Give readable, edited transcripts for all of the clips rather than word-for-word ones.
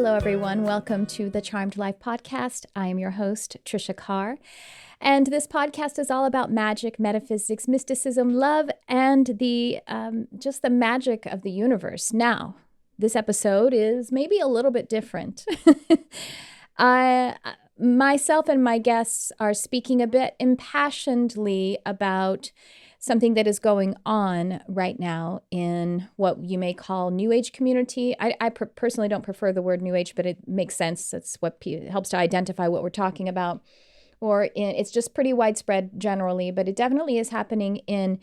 Hello, everyone. Welcome to the Charmed Life podcast. I am your host, Tricia Carr. And this podcast is all about magic, metaphysics, mysticism, love, and just the magic of the universe. Now, this episode is maybe a little bit different. Myself and my guests are speaking a bit impassionedly about something that is going on right now in what you may call New Age community. I personally don't prefer the word New Age, but it makes sense. It's what helps to identify what we're talking about. It's just pretty widespread generally, but it definitely is happening in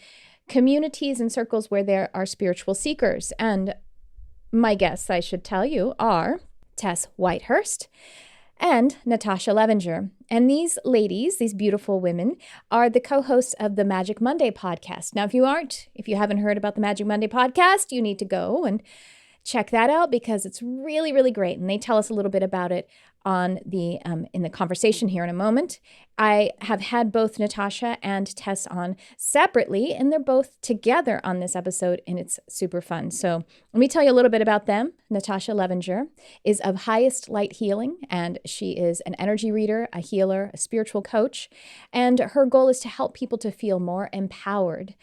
communities and circles where there are spiritual seekers. And my guests, I should tell you, are Tess Whitehurst and Natasha Levinger. And these ladies, these beautiful women, are the co-hosts of the Magic Monday podcast. Now, if you haven't heard about the Magic Monday podcast, you need to go and check that out because it's really, really great. And they tell us a little bit about it on in the conversation here in a moment. I have had both Natasha and Tess on separately, and they're both together on this episode, and it's super fun. So let me tell you a little bit about them. Natasha Levinger is of Highest Light Healing, and she is an energy reader, a healer, a spiritual coach, and her goal is to help people to feel more empowered.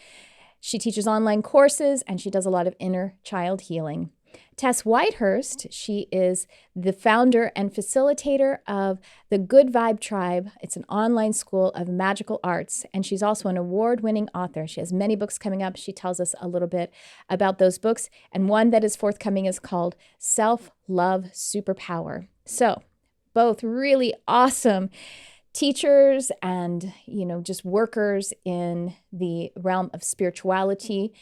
She teaches online courses, and she does a lot of inner child healing. Tess Whitehurst, she is the founder and facilitator of the Good Vibe Tribe. It's an online school of magical arts, and she's also an award-winning author. She has many books coming up. She tells us a little bit about those books, and one that is forthcoming is called Self-Love Superpower. So, both really awesome teachers and, just workers in the realm of spirituality.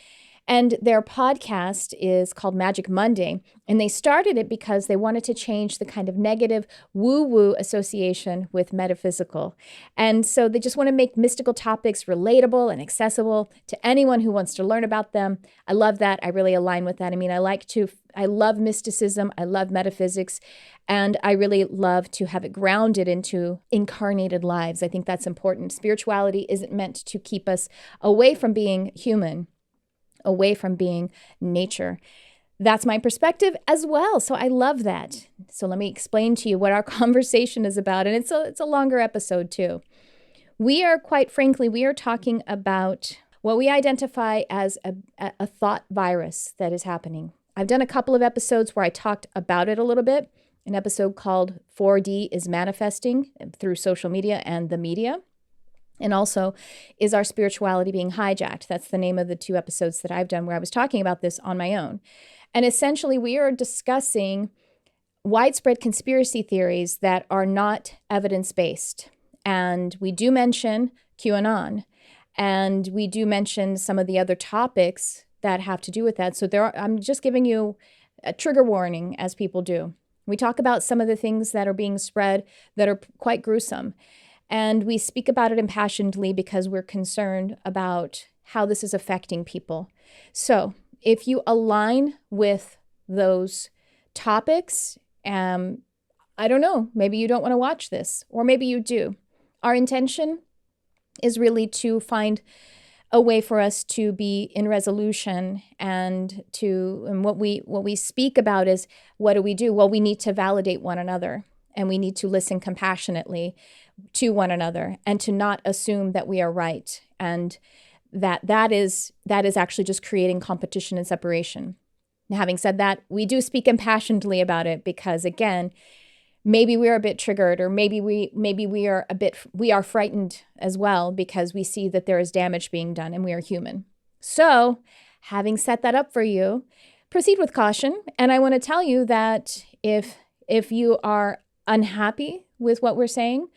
And their podcast is called Magic Monday. And they started it because they wanted to change the kind of negative woo-woo association with metaphysical. And so they just want to make mystical topics relatable and accessible to anyone who wants to learn about them. I love that. I really align with that. I mean, I love mysticism. I love metaphysics. And I really love to have it grounded into incarnated lives. I think that's important. Spirituality isn't meant to keep us away from being human, away from being nature. That's my perspective as well. So I love that. So let me explain to you what our conversation is about. And it's a longer episode too. Quite frankly, we are talking about what we identify as a thought virus that is happening. I've done a couple of episodes where I talked about it a little bit. An episode called 4D is Manifesting through social media and the media. And also, is our spirituality being hijacked? That's the name of the two episodes that I've done where I was talking about this on my own. And essentially, we are discussing widespread conspiracy theories that are not evidence-based. And we do mention QAnon, and we do mention some of the other topics that have to do with that. So I'm just giving you a trigger warning, as people do. We talk about some of the things that are being spread that are quite gruesome. And we speak about it impassionedly because we're concerned about how this is affecting people. So if you align with those topics, I don't know, maybe you don't want to watch this, or maybe you do. Our intention is really to find a way for us to be in resolution, and what we speak about is, what do? Well, we need to validate one another, and we need to listen compassionately to one another, and to not assume that we are right, and that is actually just creating competition and separation. Now, having said that, we do speak impassionedly about it because, again, maybe we are a bit triggered, or maybe we are frightened as well because we see that there is damage being done, and we are human. So, having set that up for you, proceed with caution. And I want to tell you that if you are unhappy with what we're saying,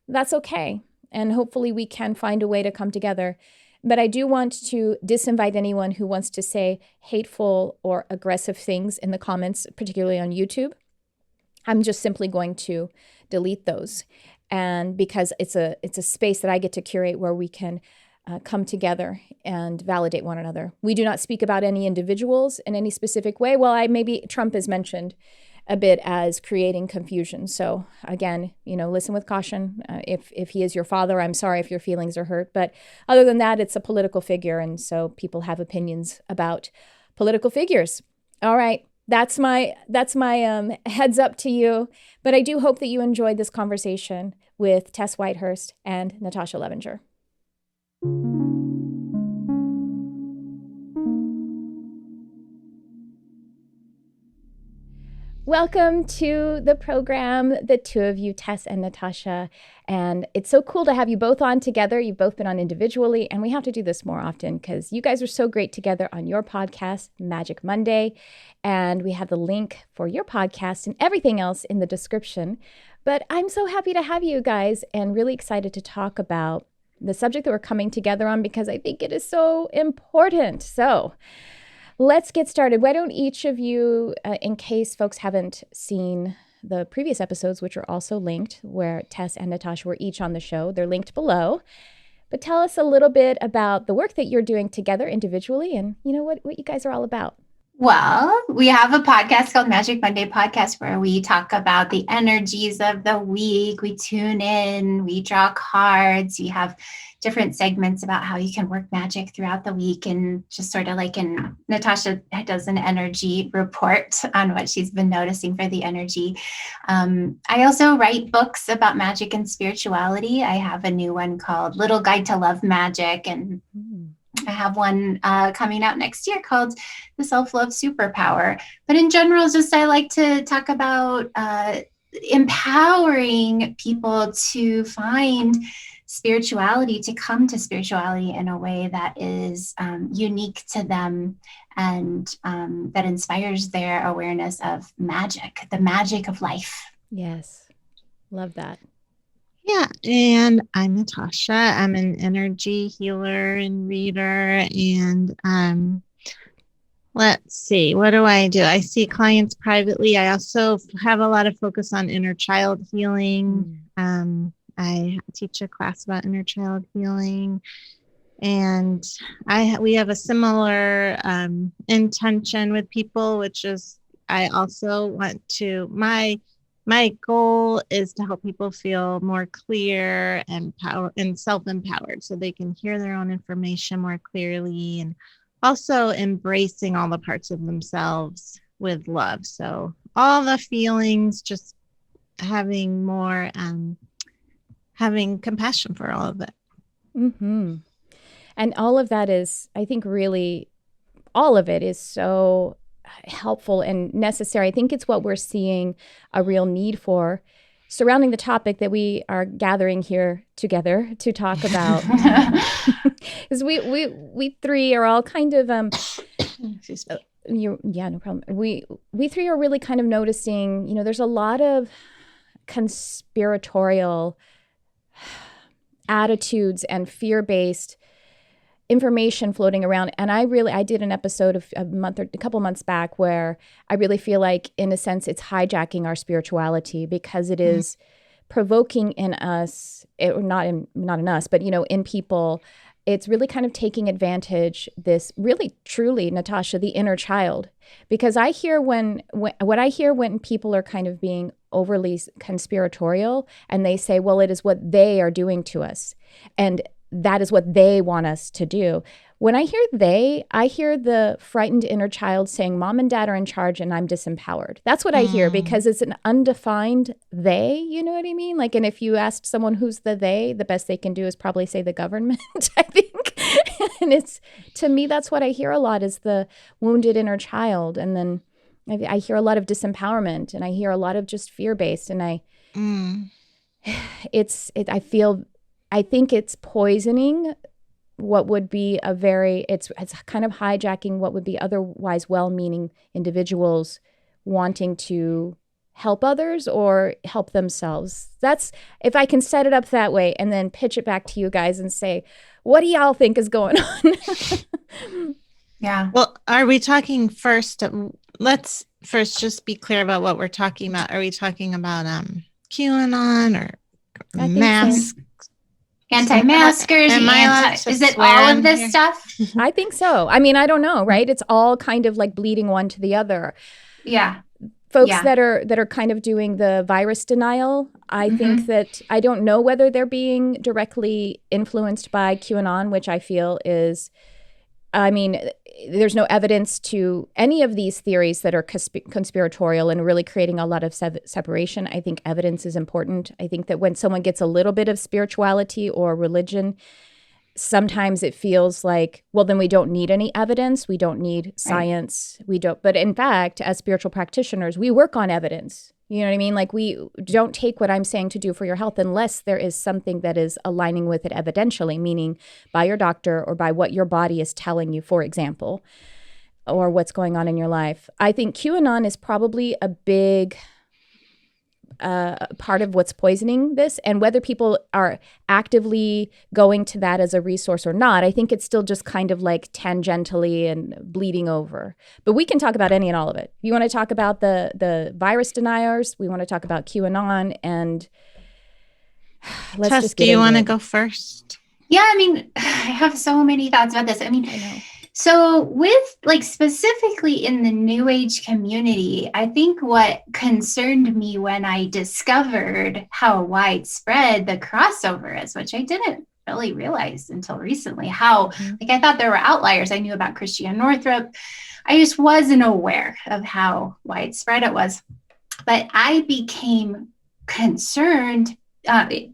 that's okay. And hopefully we can find a way to come together. But I do want to disinvite anyone who wants to say hateful or aggressive things in the comments, particularly on YouTube. I'm just simply going to delete those. And because it's a space that I get to curate where we can come together and validate one another. We do not speak about any individuals in any specific way. Well, maybe Trump is mentioned a bit as creating confusion. So again, listen with caution. If he is your father, I'm sorry if your feelings are hurt. But other than that, it's a political figure. And so people have opinions about political figures. All right. that's my heads up to you. But I do hope that you enjoyed this conversation with Tess Whitehurst and Natasha Levinger. Welcome to the program, the two of you, Tess and Natasha. And it's so cool to have you both on together. You've both been on individually, and we have to do this more often because you guys are so great together on your podcast, Magic Monday. And we have the link for your podcast and everything else in the description. But I'm so happy to have you guys and really excited to talk about the subject that we're coming together on because I think it is so important. So let's get started. Why don't each of you, in case folks haven't seen the previous episodes, which are also linked, where Tess and Natasha were each on the show, they're linked below. But tell us a little bit about the work that you're doing together individually and, what you guys are all about. Well, we have a podcast called Magic Monday Podcast where we talk about the energies of the week. We tune in, we draw cards, we have different segments about how you can work magic throughout the week, and just sort of like Natasha does an energy report on what she's been noticing for the energy. I also write books about magic and spirituality. I have a new one called Little Guide to Love Magic, and I have one coming out next year called the Self-Love Superpower. But in general, I like to talk about empowering people to find spirituality, to come to spirituality in a way that is unique to them and that inspires their awareness of magic, the magic of life. Yes. Love that. Yeah, and I'm Natasha. I'm an energy healer and reader. And let's see, what do? I see clients privately. I also have a lot of focus on inner child healing. I teach a class about inner child healing. And we have a similar intention with people, which is I also want to, my goal is to help people feel more clear and self-empowered so they can hear their own information more clearly, and also embracing all the parts of themselves with love. So all the feelings, just having more, having compassion for all of it. Mm-hmm. And all of that is, I think, really, all of it is so helpful and necessary. I think it's what we're seeing a real need for surrounding the topic that we are gathering here together to talk about. Because we three are all kind of yeah, no problem. We three are really kind of noticing, there's a lot of conspiratorial attitudes and fear-based information floating around. And I did an episode a couple months back where I really feel like, in a sense, it's hijacking our spirituality because it is provoking in us, not in us, but, in people. It's really kind of taking advantage, this really, truly, Natasha, the inner child. Because I hear what I hear when people are kind of being overly conspiratorial and they say, well, it is what they are doing to us. And that is what they want us to do. When I hear the frightened inner child saying, Mom and Dad are in charge and I'm disempowered. That's what I hear, because it's an undefined they, you know what I mean? Like, and if you asked someone who's the they, the best they can do is probably say the government, I think. And to me, that's what I hear a lot, is the wounded inner child. And then I hear a lot of disempowerment, and I hear a lot of just fear-based. And I think it's poisoning what would be it's kind of hijacking what would be otherwise well-meaning individuals wanting to help others or help themselves. That's, if I can set it up that way and then pitch it back to you guys and say, what do y'all think is going on? Yeah. Well, are we talking first? Let's first just be clear about what we're talking about. Are we talking about QAnon or masks? Anti-maskers, is it all of this stuff? I think so. I mean, I don't know, right? It's all kind of like bleeding one to the other. Yeah. Folks that are kind of doing the virus denial, I think that, I don't know whether they're being directly influenced by QAnon, which I feel is, I mean, there's no evidence to any of these theories that are conspiratorial and really creating a lot of separation. I think evidence is important. I think that when someone gets a little bit of spirituality or religion, sometimes it feels like, well, then we don't need any evidence. We don't need science. Right. We don't. But in fact, as spiritual practitioners, we work on evidence. You know what I mean? Like, we don't take what I'm saying to do for your health unless there is something that is aligning with it evidentially, meaning by your doctor or by what your body is telling you, for example, or what's going on in your life. I think QAnon is probably a big part of what's poisoning this, and whether people are actively going to that as a resource or not, I think it's still just kind of like tangentially and bleeding over. But we can talk about any and all of it. You want to talk about the virus deniers? We want to talk about QAnon, and let's Tess, just get do you want to it. go first? Yeah, I mean, I have so many thoughts about this. I mean, I know. So with like specifically in the New Age community, I think what concerned me when I discovered how widespread the crossover is, which I didn't really realize until recently, how like I thought there were outliers. I knew about Christiane Northrup. I just wasn't aware of how widespread it was. But I became concerned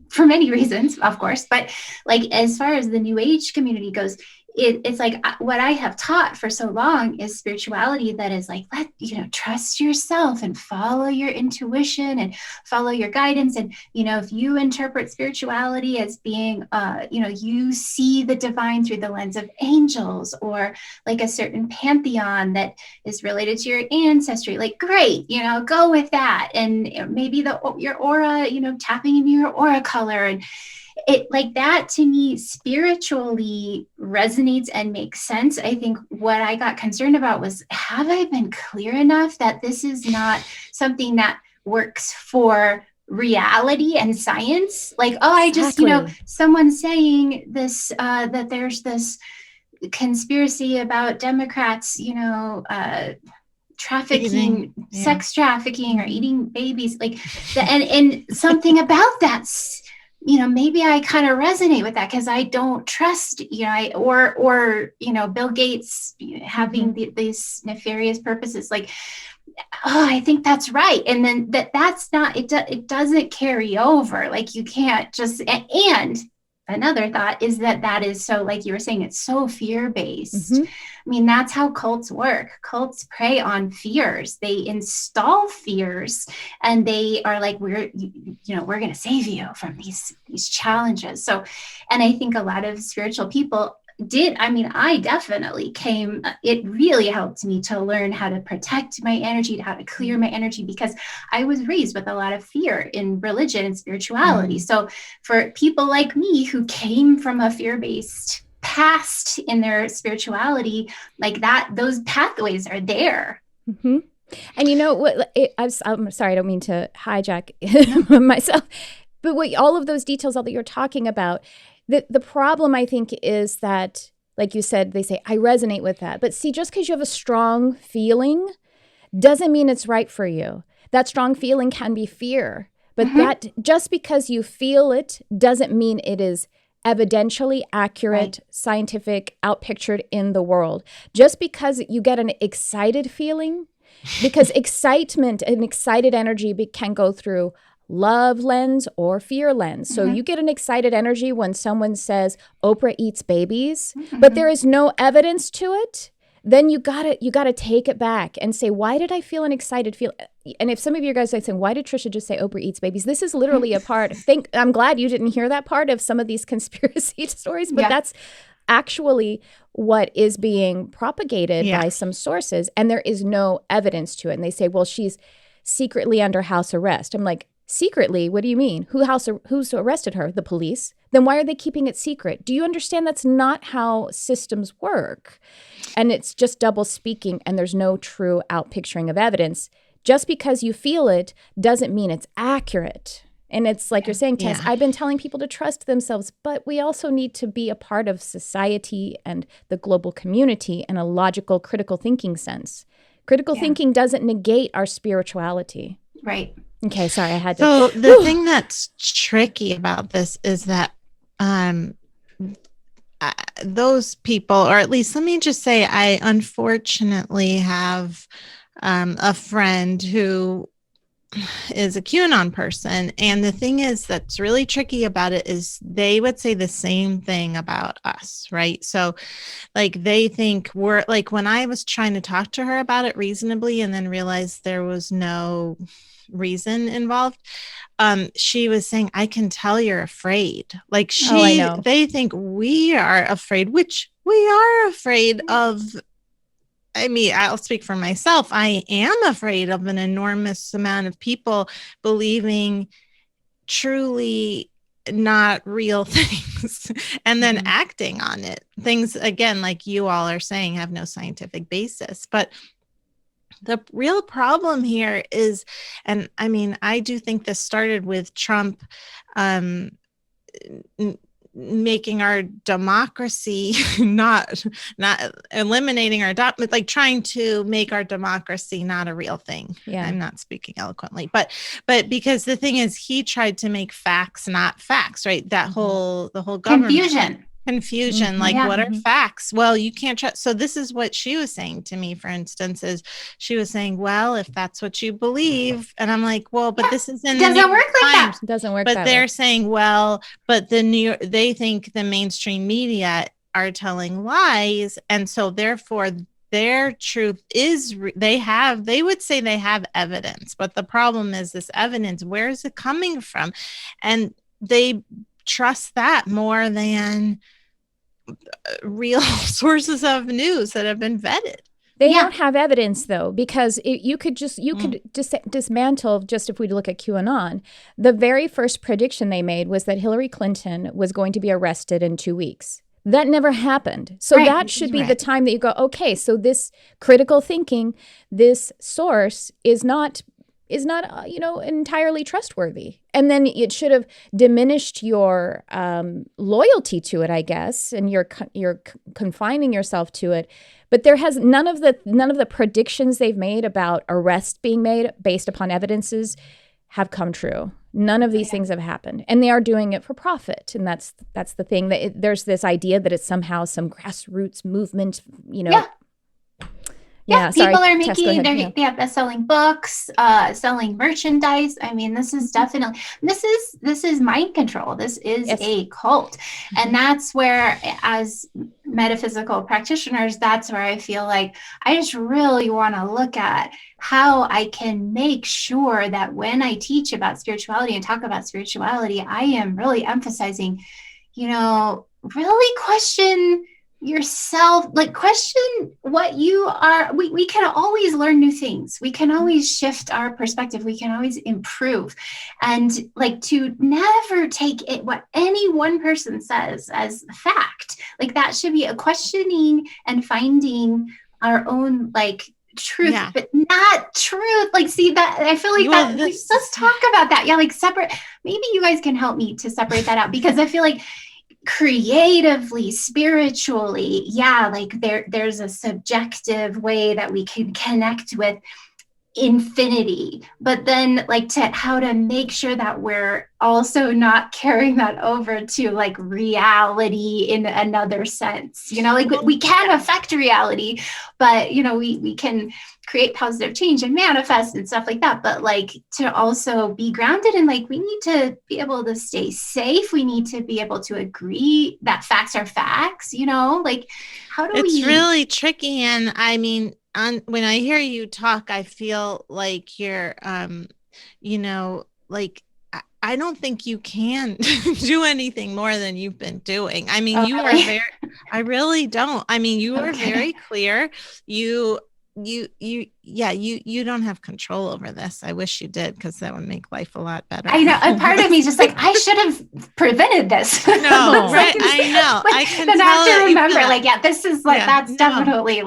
for many reasons, of course, but like as far as the New Age community goes, it's like what I have taught for so long is spirituality that is like, trust yourself and follow your intuition and follow your guidance. And, if you interpret spirituality as being, you see the divine through the lens of angels or like a certain pantheon that is related to your ancestry, like, great, go with that. And maybe your aura, tapping into your aura color, and it like that to me spiritually resonates and makes sense. I think what I got concerned about was, have I been clear enough that this is not something that works for reality and science? Like, I just, someone saying this, that there's this conspiracy about Democrats, trafficking, sex trafficking or eating babies, like, and something about that. Maybe I kind of resonate with that because I don't trust, or Bill Gates having these nefarious purposes. Like, I think that's right. And then that's not, it doesn't carry over. Like, you can't just, and another thought is that is so, like you were saying, it's so fear-based. I mean, that's how cults work. Cults prey on fears. They install fears, and they are like, we're going to save you from these challenges. So, and I think a lot of spiritual people I definitely it really helped me to learn how to protect my energy, how to clear my energy, because I was raised with a lot of fear in religion and spirituality. So for people like me who came from a fear-based past in their spirituality, like that, those pathways are there. And you know what, I'm sorry, I don't mean to hijack myself, but all of those details, all that you're talking about, the problem, I think, is that, like you said, they say, I resonate with that. But see, just because you have a strong feeling doesn't mean it's right for you. That strong feeling can be fear. But that just because you feel it doesn't mean it is evidentially accurate, scientific, outpictured in the world. Just because you get an excited feeling, because excitement and excited energy can go through love lens or fear lens. So you get an excited energy when someone says Oprah eats babies, but there is no evidence to it. Then you gotta take it back and say, why did I feel an excited feel? And if some of you guys are saying, why did Tricia just say Oprah eats babies? This is literally a part. I'm glad you didn't hear that part of some of these conspiracy stories, but that's actually what is being propagated by some sources, and there is no evidence to it. And they say, well, she's secretly under house arrest. I'm like, secretly? What do you mean? Who's arrested her? The police? Then why are they keeping it secret? Do you understand that's not how systems work? And it's just double speaking, and there's no true outpicturing of evidence. Just because you feel it doesn't mean it's accurate. And it's like you're saying, Tess, I've been telling people to trust themselves, but we also need to be a part of society and the global community in a logical, critical thinking sense. Critical thinking doesn't negate our spirituality. Right. Okay, sorry, I had to. So the thing that's tricky about this is that those people, or at least let me just say, I unfortunately have a friend who is a QAnon person. And the thing is that's really tricky about it is they would say the same thing about us, right? So like they think we're like, when I was trying to talk to her about it reasonably and then realized there was no reason involved, she was saying, I can tell you're afraid. Like they think we are afraid, which we are afraid of. I mean, I'll speak for myself. I am afraid of an enormous amount of people believing truly not real things and then acting on it. Things, again, like you all are saying, have no scientific basis. But the real problem here is, and I mean, I do think this started with Trump making our democracy not eliminating our like trying to make our democracy not a real thing. Yeah. I'm not speaking eloquently, but because the thing is, he tried to make facts not facts, right? The whole government confusion. Like, what are facts? Well, you can't trust. So this is what she was saying to me, for instance, is she was saying, well, if that's what you believe, and I'm like, well, but this is in the doesn't work like that. It doesn't work. But they're saying, well, but they think the mainstream media are telling lies, and so therefore their truth is they would say they have evidence, but the problem is this evidence, where is it coming from? And they trust that more than real sources of news that have been vetted. They don't have evidence, though, because you could dismantle, just if we look at QAnon, the very first prediction they made was that Hillary Clinton was going to be arrested in 2 weeks. That never happened. So that should be the time that you go, okay, so this critical thinking, this source is not entirely trustworthy. And then it should have diminished your loyalty to it, I guess, and you're confining yourself to it. But there has none of the predictions they've made about arrests being made based upon evidences have come true. None of these things have happened, and they are doing it for profit. And that's the thing, that there's this idea that it's somehow some grassroots movement, Yeah, people are making, they have best-selling books, selling merchandise. I mean, this is definitely, this is mind control. This is a cult. And that's where, as metaphysical practitioners, that's where I feel like I just really want to look at how I can make sure that when I teach about spirituality and talk about spirituality, I am really emphasizing, really question yourself, like question what you are. We can always learn new things. We can always shift our perspective. We can always improve, and like to never take it what any one person says as fact. Like that should be a questioning and finding our own truth, but not truth. Like, see that I feel like let's talk about that. Yeah, like separate. Maybe you guys can help me to separate that out, because I feel like creatively, spiritually, like there's a subjective way that we can connect with infinity, but then how to make sure that we're also not carrying that over to reality in another sense. We can affect reality, but we can create positive change and manifest and stuff like that, but to also be grounded in we need to be able to stay safe. We need to be able to agree that facts are facts. How do it's really tricky. And I mean, when I hear you talk, I feel like you're, I don't think you can do anything more than you've been doing. I mean, you are I really don't. I mean, you are very clear. You don't have control over this. I wish you did, because that would make life a lot better. I know. A part of me is just I should have prevented this. No, right? I know. I can then I have to remember, this is that's definitely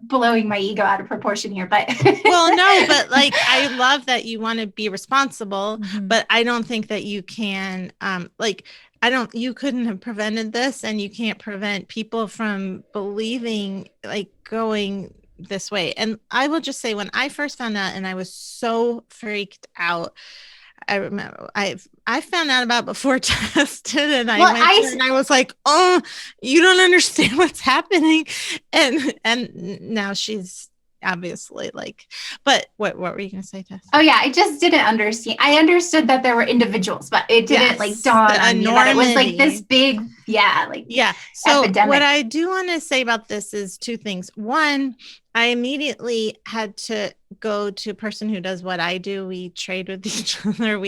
blowing my ego out of proportion here. But well, no, but I love that you want to be responsible, but I don't think that you can. You couldn't have prevented this, and you can't prevent people from believing going this way. And I will just say, when I first found out, and I was so freaked out, I remember I found out about before Tess did, and I Well, went to her and I was like, oh, you don't understand what's happening. And now she's obviously like, but what were you going to say, Tess? Oh yeah, I just didn't understand. I understood that there were individuals, but it didn't like dawn on me that it was like this big, So epidemic. What I do want to say about this is two things. One, I immediately had to go to a person who does what I do. We trade with each other.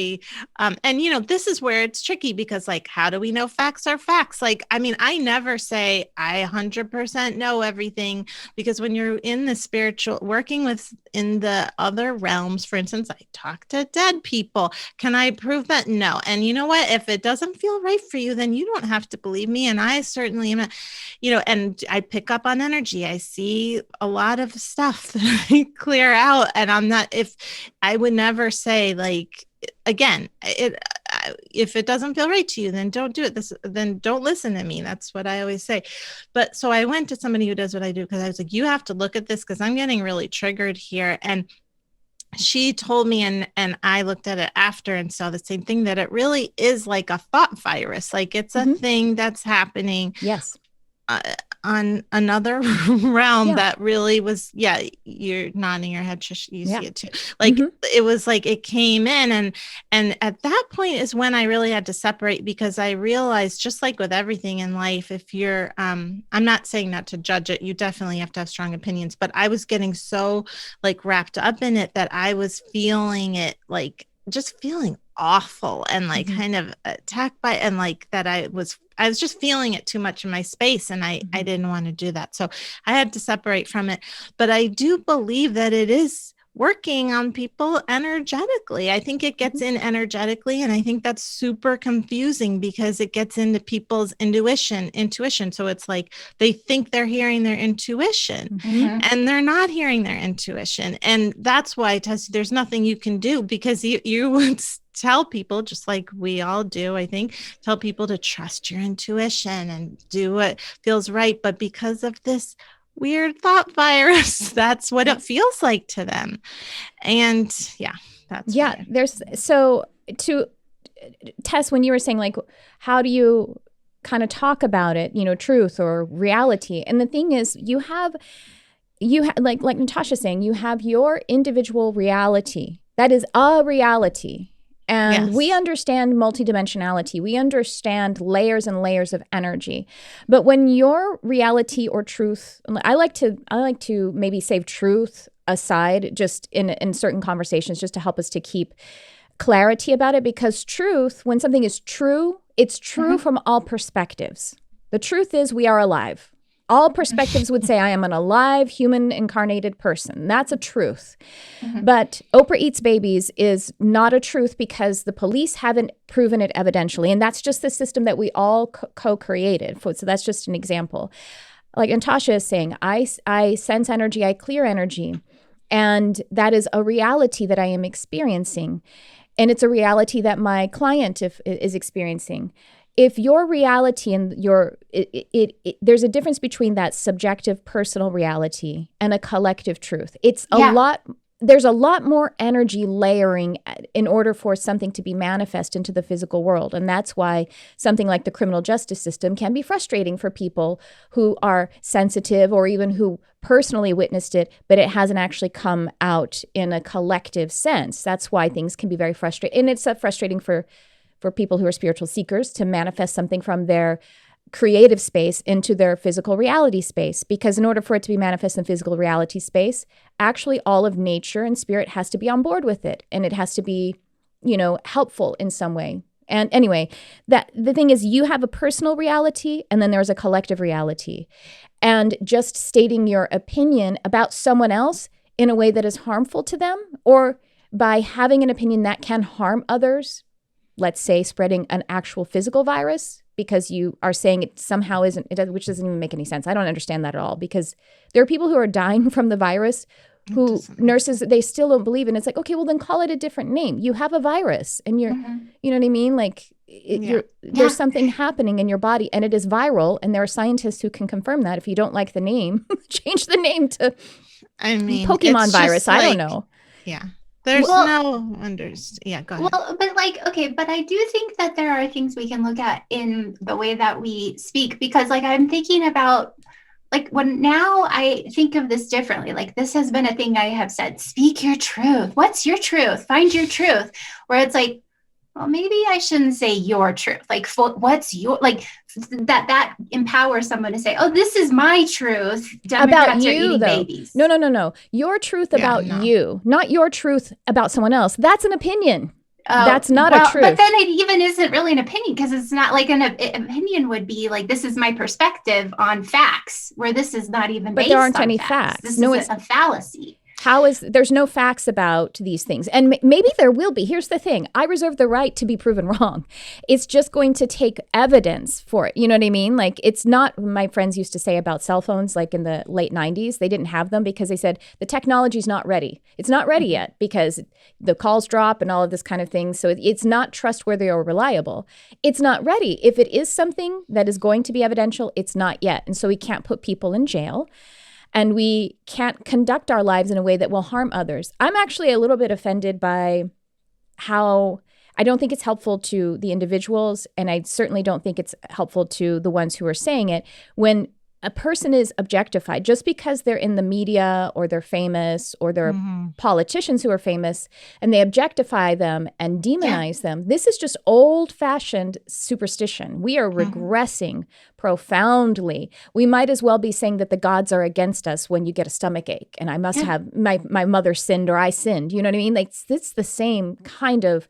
And this is where it's tricky because like, how do we know facts are facts? Like, I mean, I never say I 100% know everything, because when you're in the spiritual, working with in the other realms, for instance, I talk to dead people. Can I prove that? No. And you know what? If it doesn't feel right for you, then you don't have to believe me. And I certainly am, and I pick up on energy. I see a lot of stuff that I clear out, and I would never say like, again, if it doesn't feel right to you, then don't do it. Then don't listen to me. That's what I always say. But so I went to somebody who does what I do, because I was like, you have to look at this, because I'm getting really triggered here. And she told me, and I looked at it after and saw the same thing, that it really is like a thought virus. Like it's a thing that's happening. Yes. On another realm that really was, you're nodding your head, Trish, you see it too. Like it was like it came in, and at that point is when I really had to separate, because I realized, just like with everything in life, if you're, I'm not saying not to judge it, you definitely have to have strong opinions, but I was getting so like wrapped up in it that I was feeling it, like just feeling awful and like kind of attacked by, and like that I was just feeling it too much in my space, and I didn't want to do that. So I had to separate from it. But I do believe that it is working on people energetically. I think it gets in energetically. And I think that's super confusing, because it gets into people's intuition. So it's like they think they're hearing their intuition and they're not hearing their intuition. And that's why, Tess, there's nothing you can do, because you would tell people, just like we all do, I think, tell people to trust your intuition and do what feels right. But because of this weird thought virus, that's what it feels like to them. And there's, so to Tess, when you were saying like, how do you kind of talk about it, truth or reality? And the thing is, you have like Natasha's saying, you have your individual reality. That is a reality. And we understand multidimensionality. We understand layers and layers of energy. But when your reality or truth, I like to maybe save truth aside just in certain conversations, just to help us to keep clarity about it. Because truth, when something is true, it's true from all perspectives. The truth is we are alive. All perspectives would say I am an alive, human, incarnated person. That's a truth. But Oprah Eats Babies is not a truth, because the police haven't proven it evidentially. And that's just the system that we all co-created. So that's just an example. Like Natasha is saying, I sense energy, I clear energy. And that is a reality that I am experiencing. And it's a reality that my client is experiencing. If your reality and there's a difference between that subjective personal reality and a collective truth. It's there's a lot more energy layering in order for something to be manifest into the physical world. And that's why something like the criminal justice system can be frustrating for people who are sensitive, or even who personally witnessed it, but it hasn't actually come out in a collective sense. That's why things can be very frustrating. And it's frustrating for people who are spiritual seekers to manifest something from their creative space into their physical reality space. Because in order for it to be manifest in physical reality space, actually all of nature and spirit has to be on board with it. And it has to be, helpful in some way. And anyway, the thing is, you have a personal reality and then there's a collective reality. And just stating your opinion about someone else in a way that is harmful to them, or by having an opinion that can harm others, let's say spreading an actual physical virus, because you are saying it somehow isn't, which doesn't even make any sense. I don't understand that at all, because there are people who are dying from the virus who nurses, they still don't believe in. It's like, okay, well then call it a different name. You have a virus and you're, you know what I mean? Like there's something happening in your body and it is viral. And there are scientists who can confirm that. If you don't like the name, change the name to Pokemon virus. I don't know. Yeah. There's Well, no yeah, go ahead. Well, but like, okay, but I do think that there are things we can look at in the way that we speak, because like I'm thinking about like when now I think of this differently, like this has been a thing I have said, speak your truth. What's your truth? Find your truth. Where it's like, well, maybe I shouldn't say your truth. Like, what's your, like that empowers someone to say, oh, this is my truth. Democrats about you, are eating though. babies. No. Your truth about you, not your truth about someone else. That's an opinion. That's not a truth. But then it even isn't really an opinion, because it's not like an opinion would be like, this is my perspective on facts, where this is not even but based there aren't on any facts. This No, is a fallacy. There's no facts about these things. And maybe there will be. Here's the thing. I reserve the right to be proven wrong. It's just going to take evidence for it. You know what I mean? Like, it's not, my friends used to say about cell phones, like in the late 90s, they didn't have them because they said the technology's not ready. It's not ready yet because the calls drop and all of this kind of thing. So it's not trustworthy or reliable. It's not ready. If it is something that is going to be evidential, it's not yet. And so we can't put people in jail. And we can't conduct our lives in a way that will harm others. I'm actually a little bit offended by how I don't think it's helpful to the individuals, and I certainly don't think it's helpful to the ones who are saying it, when a person is objectified just because they're in the media or they're famous or they're politicians who are famous, and they objectify them and demonize them. This is just old-fashioned superstition. We are regressing profoundly. We might as well be saying that the gods are against us when you get a stomach ache and I must have my mother sinned or I sinned. You know what I mean? Like, it's the same kind of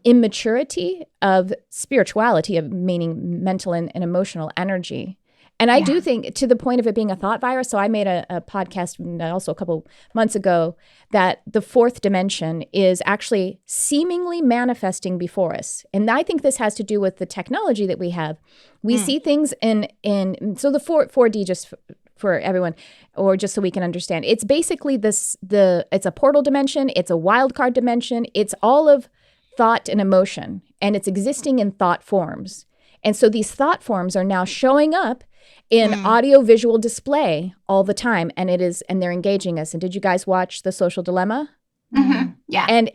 immaturity of spirituality, of meaning mental and emotional energy. And I do think, to the point of it being a thought virus, so I made a podcast also a couple months ago that the fourth dimension is actually seemingly manifesting before us. And I think this has to do with the technology that we have. We see things in so the 4D, just for everyone, or just so we can understand, it's basically it's a portal dimension, it's a wild card dimension, it's all of thought and emotion, and it's existing in thought forms. And so these thought forms are now showing up in audio-visual display all the time, and they're engaging us. And did you guys watch The Social Dilemma? Yeah. And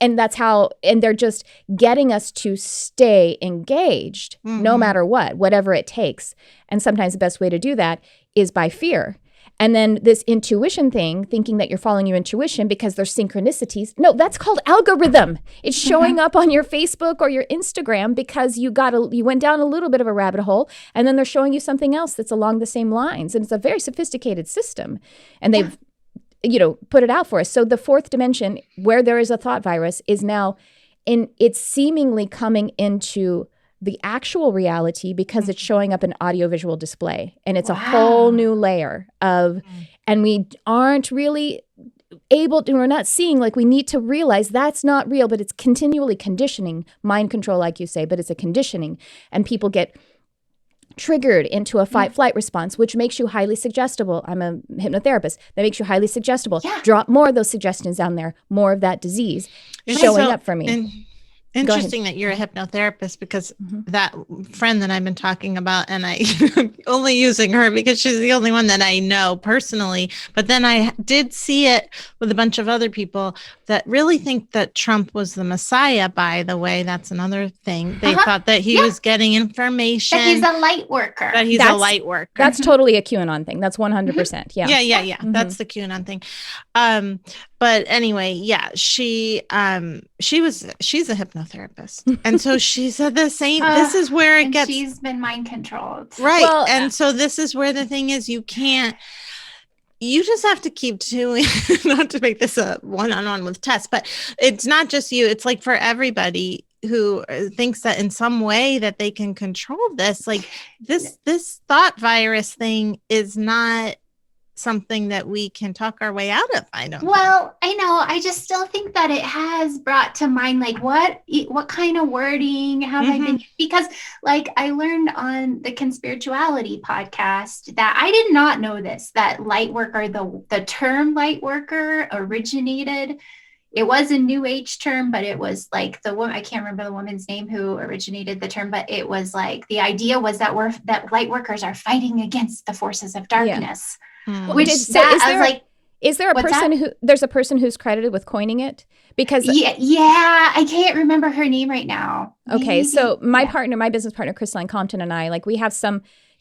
and they're just getting us to stay engaged no matter what, whatever it takes. And sometimes the best way to do that is by fear. And then this intuition thing, thinking that you're following your intuition because there's synchronicities. No, that's called algorithm. It's showing up on your Facebook or your Instagram because you went down a little bit of a rabbit hole, and then they're showing you something else that's along the same lines. And it's a very sophisticated system. And they've put it out for us. So the fourth dimension, where there is a thought virus, is now it's seemingly coming into the actual reality because it's showing up in audiovisual display. And it's a whole new layer of, and we aren't really able to, we're not seeing, like, we need to realize that's not real, but it's continually conditioning, mind control, like you say, but it's a conditioning. And people get triggered into a fight-flight response, which makes you highly suggestible. I'm a hypnotherapist. That makes you highly suggestible. Drop more of those suggestions down there, more of that disease showing up for me. Interesting that you're a hypnotherapist, because that friend that I've been talking about, and I only using her because she's the only one that I know personally, but then I did see it with a bunch of other people that really think that Trump was the Messiah, by the way. That's another thing. They thought that he was getting information. That he's a light worker. A light worker. That's totally a QAnon thing. That's 100%. Yeah. Yeah. That's the QAnon thing. But anyway, she's a hypnotherapist. And so she said the same, this is where it gets. She's been mind controlled. Right. Well, and so this is where the thing is, you just have to keep doing, not to make this a one-on-one with Tess, but it's not just you. It's like for everybody who thinks that in some way that they can control this, like this thought virus thing is not something that we can talk our way out of. I know. I just still think that it has brought to mind, like, what kind of wording have I been, because like I learned on the conspirituality podcast that I did not know this, that Lightworker, the term Lightworker originated. It was a new age term, but it was like the woman, I can't remember the woman's name who originated the term, but it was like, the idea was that that light workers are fighting against the forces of darkness. Which I was like, Is there a What's person that? there's a person who's credited with coining it? Because Yeah, I can't remember her name right now. okay, Maybe, so my yeah. partner, my business partner, Christine Compton, and I, like, we have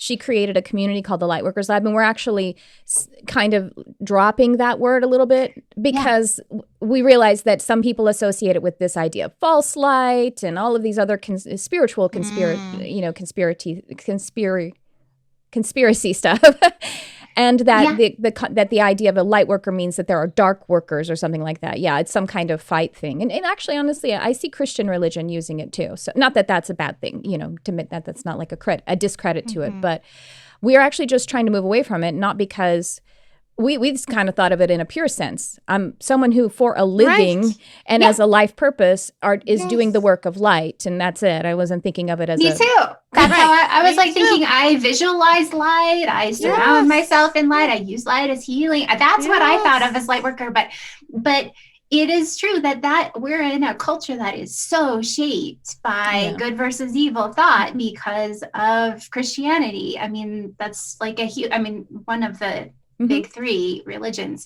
she created a community called the Lightworkers Lab, and we're actually kind of dropping that word a little bit because we realize that some people associate it with this idea of false light and all of these other spiritual conspiracy stuff. And that that the idea of a light worker means that there are dark workers or something like that. Yeah, it's some kind of fight thing. And actually, honestly, I see Christian religion using it too. So not that that's a bad thing, to admit that that's not like a discredit to it. But we are actually just trying to move away from it, not because we just kind of thought of it in a pure sense. I'm someone who, for a living and as a life purpose, is doing the work of light, and that's it. I wasn't thinking of it as Me too. That's how I was like thinking. I visualize light. I surround myself in light. I use light as healing. That's what I thought of as light worker. But it is true that we're in a culture that is so shaped by good versus evil thought because of Christianity. I mean, that's like one of the big three religions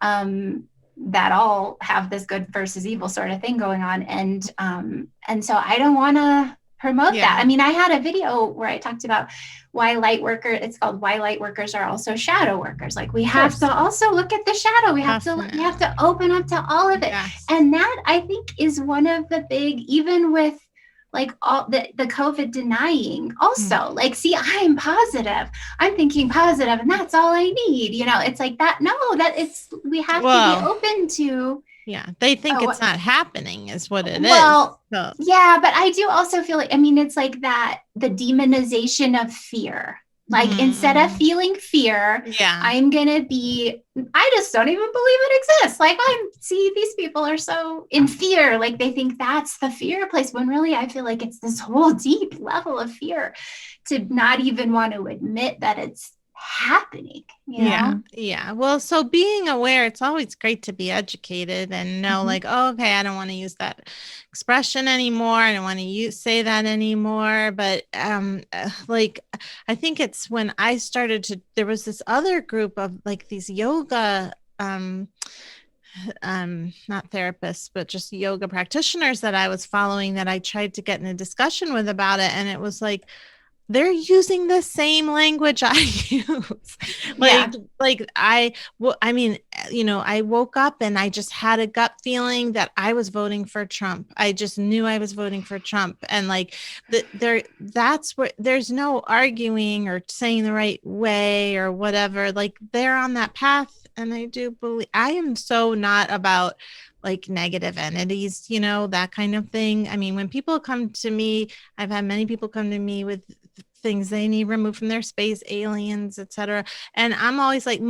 that all have this good versus evil sort of thing going on. And so I don't want to promote that. I mean, I had a video where I talked about it's called Why Light Workers Are Also Shadow Workers. Like, we have to also look at the shadow. We have to open up to all of it. Yes. And that, I think, is one of the big, even with like all the COVID denying also, like, see, I'm positive. I'm thinking positive, and that's all I need. It's like that. No, we have to be open to. Yeah. They think it's not happening is what it is. So. Yeah, but I do also feel like, it's like that, the demonization of fear. Like, instead of feeling fear, I'm going to I just don't even believe it exists. Like, see, these people are so in fear. Like, they think that's the fear place, when really I feel like it's this whole deep level of fear to not even want to admit that it's happening. Yeah. Well, so being aware, it's always great to be educated and know like, oh, okay, I don't want to use that expression anymore. I don't want to say that anymore. But like, I think it's when I started there was this other group of like these yoga, not therapists, but just yoga practitioners that I was following, that I tried to get in a discussion with about it. And it was like, they're using the same language I use. I woke up and I just had a gut feeling that I was voting for Trump. I just knew I was voting for Trump. And like, that's where there's no arguing or saying the right way or whatever. Like, they're on that path. And I do believe, I am so not about like negative entities, that kind of thing. I mean, when people come to me, I've had many people come to me with things they need removed from their space, aliens, etc. And I'm always like,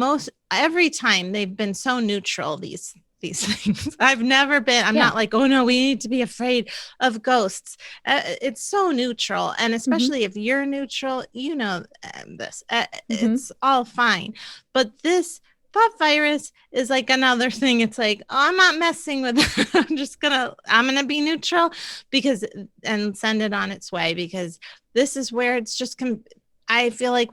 every time they've been so neutral, these things. I'm not like, oh no, we need to be afraid of ghosts. It's so neutral. And especially if you're neutral, this, it's all fine. But this thought virus is like another thing. It's like, oh, I'm not messing with it. I'm gonna be neutral and send it on its way, because this is where it's just I feel like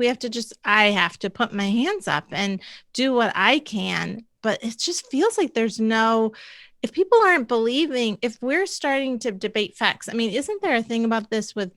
I have to put my hands up and do what I can. But it just feels like if people aren't believing, if we're starting to debate facts, I mean, isn't there a thing about this with,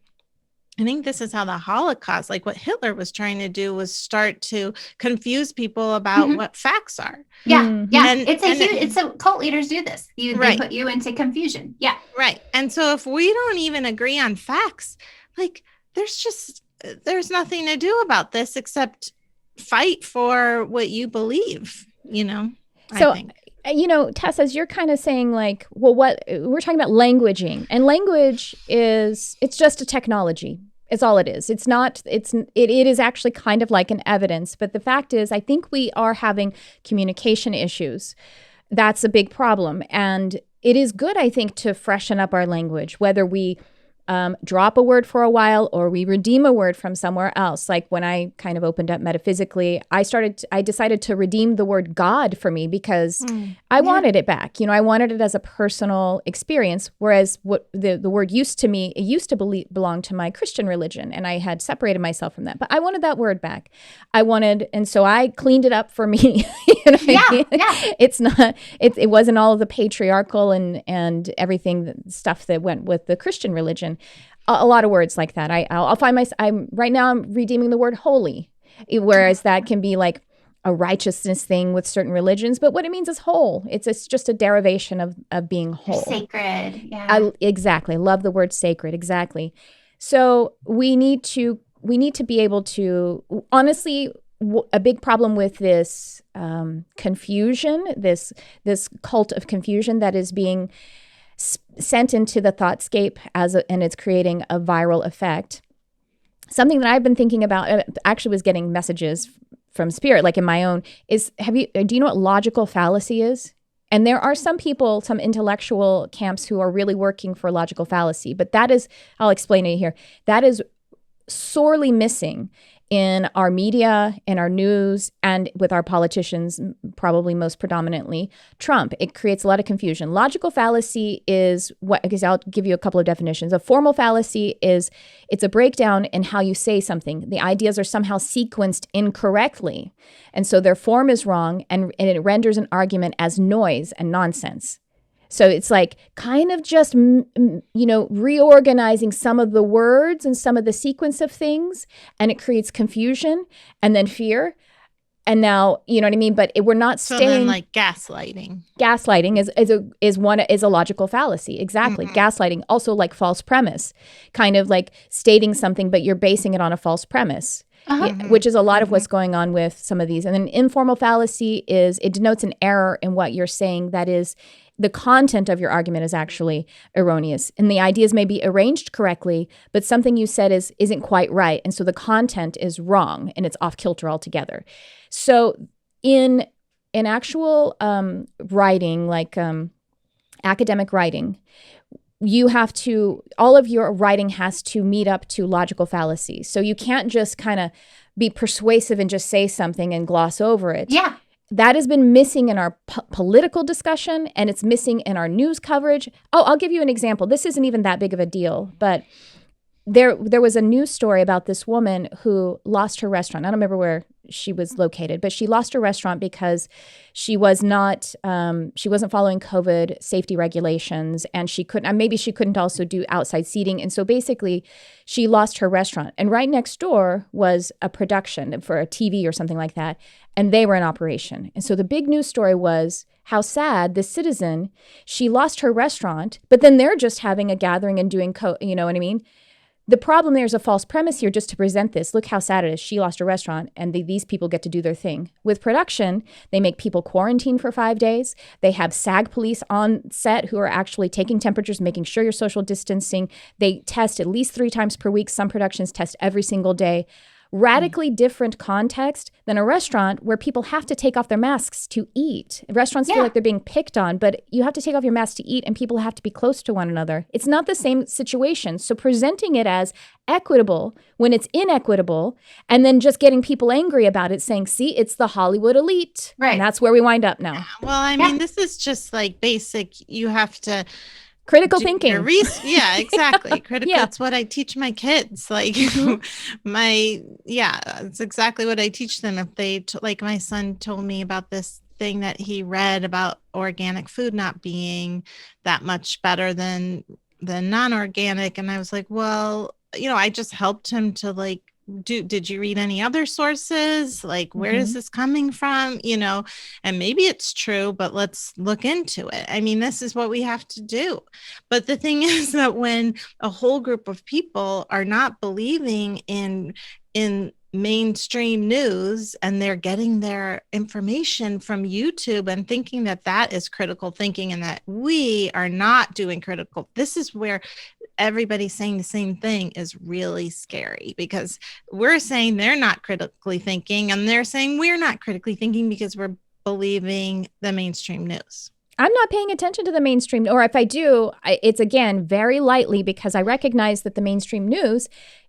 I think this is how the Holocaust, like what Hitler was trying to do, was start to confuse people about what facts are. Yeah. Yeah. It's cult leaders do this. They put you into confusion. Yeah. Right. And so if we don't even agree on facts, like there's nothing to do about this except fight for what you believe, So, Tess, as you're kind of saying, like, well, what we're talking about languaging, and language it's just a technology. It's all it is. It is actually kind of like an evidence. But the fact is, I think we are having communication issues. That's a big problem. And it is good, I think, to freshen up our language, whether we drop a word for a while, or we redeem a word from somewhere else. Like when I kind of opened up metaphysically, I decided to redeem the word God for me because I wanted it back. I wanted it as a personal experience. Whereas what the word used to belong to my Christian religion, and I had separated myself from that. But I wanted that word back. And so I cleaned it up for me. It's not. It wasn't all of the patriarchal and everything stuff that went with the Christian religion. A lot of words like that. I'll find I'm redeeming the word holy, whereas that can be like a righteousness thing with certain religions, but what it means is whole. It's just a derivation of being whole. Sacred. Yeah. Exactly. Love the word sacred. Exactly. So we need to be able to, honestly, a big problem with this confusion, this cult of confusion that is being sent into the thoughtscape and it's creating a viral effect. Something that I've been thinking about, actually was getting messages from Spirit, like in my own, do you know what logical fallacy is? And there are some people, some intellectual camps who are really working for logical fallacy, but that is, I'll explain it here, that is sorely missing in our media, in our news, and with our politicians, probably most predominantly Trump. It creates a lot of confusion. Logical fallacy is what, because I'll give you a couple of definitions. A formal fallacy is, it's a breakdown in how you say something. The ideas are somehow sequenced incorrectly. And so their form is wrong, and it renders an argument as noise and nonsense. So it's like kind of just, reorganizing some of the words and some of the sequence of things, and it creates confusion and then fear. And now, you know what I mean? But we're not staying. So then like gaslighting. Gaslighting is a logical fallacy. Exactly. Mm-hmm. Gaslighting, also like false premise, kind of like stating something, but you're basing it on a false premise. Uh-huh. Which is a lot of what's going on with some of these. And then informal fallacy it denotes an error in what you're saying. That is, the content of your argument is actually erroneous. And the ideas may be arranged correctly, but something you said isn't quite right. And so the content is wrong and it's off kilter altogether. So in actual writing, like academic writing, all of your writing has to meet up to logical fallacies. So you can't just kind of be persuasive and just say something and gloss over it. Yeah. That has been missing in our political discussion, and it's missing in our news coverage. Oh, I'll give you an example. This isn't even that big of a deal, but there was a news story about this woman who lost her restaurant. I don't remember where she was located, but she lost her restaurant because she wasn't following COVID safety regulations, and she couldn't also do outside seating. And so basically she lost her restaurant, and right next door was a production for a TV or something like that. And they were in operation. And so the big news story was how sad this citizen, she lost her restaurant, but then they're just having a gathering and doing, you know what I mean? The problem there is a false premise here just to present this. Look how sad it is. She lost her restaurant and these people get to do their thing. With production, they make people quarantine for 5 days. They have SAG police on set who are actually taking temperatures, making sure you're social distancing. They test at least 3 times per week. Some productions test every single day. Radically different context than a restaurant where people have to take off their masks to eat. Restaurants feel like they're being picked on, but you have to take off your mask to eat and people have to be close to one another. It's not the same situation. So presenting it as equitable when it's inequitable and then just getting people angry about it, saying, see, it's the Hollywood elite. Right. And that's where we wind up now. Well, I mean, this is just like basic. You have to... Critical thinking. Yeah, exactly. Critical. That's what I teach my kids. Like it's exactly what I teach them. If they, like my son told me about this thing that he read about organic food not being that much better than non-organic. And I was like, well, I just helped him to like, did you read any other sources? Like, where is this coming from? And maybe it's true, but let's look into it. I mean, this is what we have to do. But the thing is that when a whole group of people are not believing in mainstream news and they're getting their information from YouTube and thinking that is critical thinking and that we are not doing critical, this is where everybody saying the same thing is really scary, because we're saying they're not critically thinking and they're saying we're not critically thinking because we're believing the mainstream news. I'm not paying attention to the mainstream, or if I do, it's again very lightly because I recognize that the mainstream news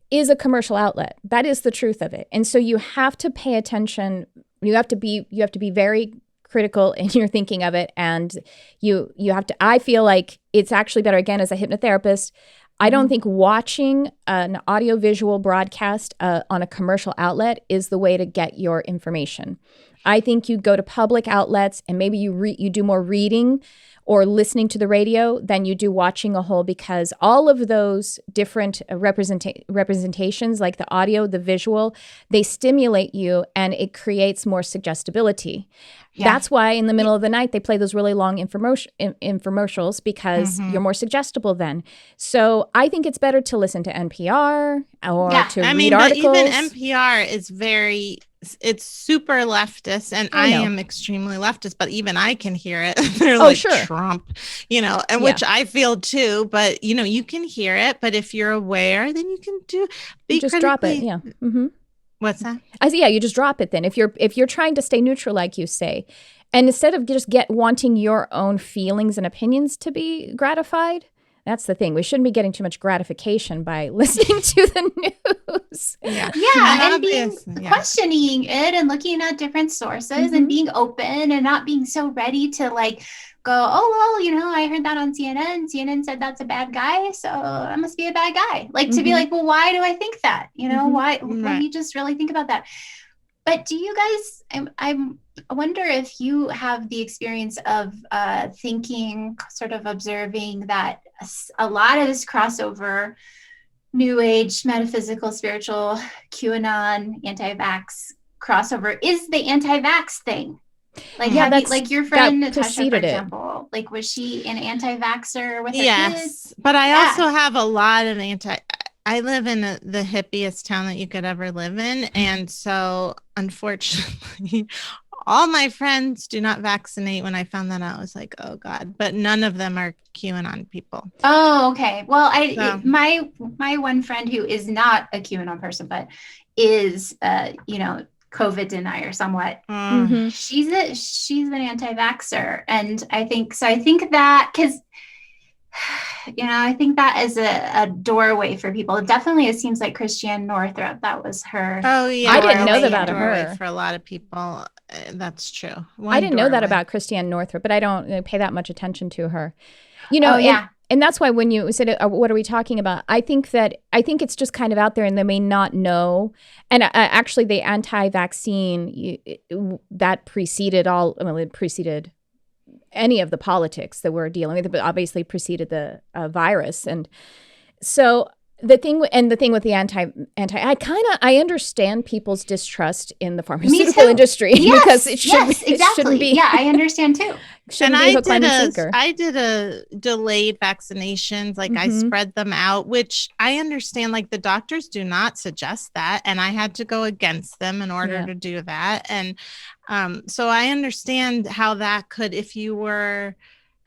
is a commercial outlet. That is the truth of it. And so you have to pay attention. You have to be very critical in your thinking of it. And you have to, I feel like it's actually better, again, as a hypnotherapist, I don't think watching an audiovisual broadcast on a commercial outlet is the way to get your information. I think you go to public outlets and maybe you do more reading or listening to the radio than you do watching a whole, because all of those different representations, like the audio, the visual, they stimulate you and it creates more suggestibility. Yeah. That's why in the middle of the night, they play those really long infomercials because you're more suggestible then. So I think it's better to listen to NPR or to read articles. But even NPR is it's super leftist, and I am extremely leftist, but even I can hear it. They're like Trump, and which I feel too, but you can hear it, but if you're aware, then you can just drop it. Yeah. Mm-hmm. What's that? You just drop it then. If you're trying to stay neutral, like you say, and instead of just wanting your own feelings and opinions to be gratified, that's the thing. We shouldn't be getting too much gratification by listening to the news. And being questioning it and looking at different sources and being open and not being so ready to go, oh, well, I heard that on CNN. CNN said that's a bad guy, so I must be a bad guy. To be like, well, why do I think that? Why? Let me just really think about that. But do you guys, I wonder if you have the experience of thinking, sort of observing that a lot of this crossover, New Age, metaphysical, spiritual, QAnon, anti-vax crossover is the anti-vax thing. Your friend Natasha, for example, was she an anti-vaxxer with her kids? But I also have a lot of I live in the hippiest town that you could ever live in. And so unfortunately, all my friends do not vaccinate. When I found that out, I was like, oh God, but none of them are QAnon people. Oh, okay. Well, my one friend who is not a QAnon person, but is, COVID denier somewhat. She's an anti-vaxxer. And I think that, because I think that is a doorway for people. It seems like Christiane Northrup, that was her. Oh yeah, I didn't know that about her. For a lot of people, that's true. I didn't know that about Christiane Northrup, but I don't pay that much attention to her. And that's why when you said, what are we talking about? I think it's just kind of out there and they may not know. And actually the anti-vaccine, that preceded it preceded any of the politics that we're dealing with, but obviously preceded the virus. And so the thing with the I understand people's distrust in the pharmaceutical industry because it shouldn't be. Yeah, I understand too. I did a delayed vaccinations. I spread them out, which I understand, the doctors do not suggest that. And I had to go against them in order to do that. And so I understand how that could,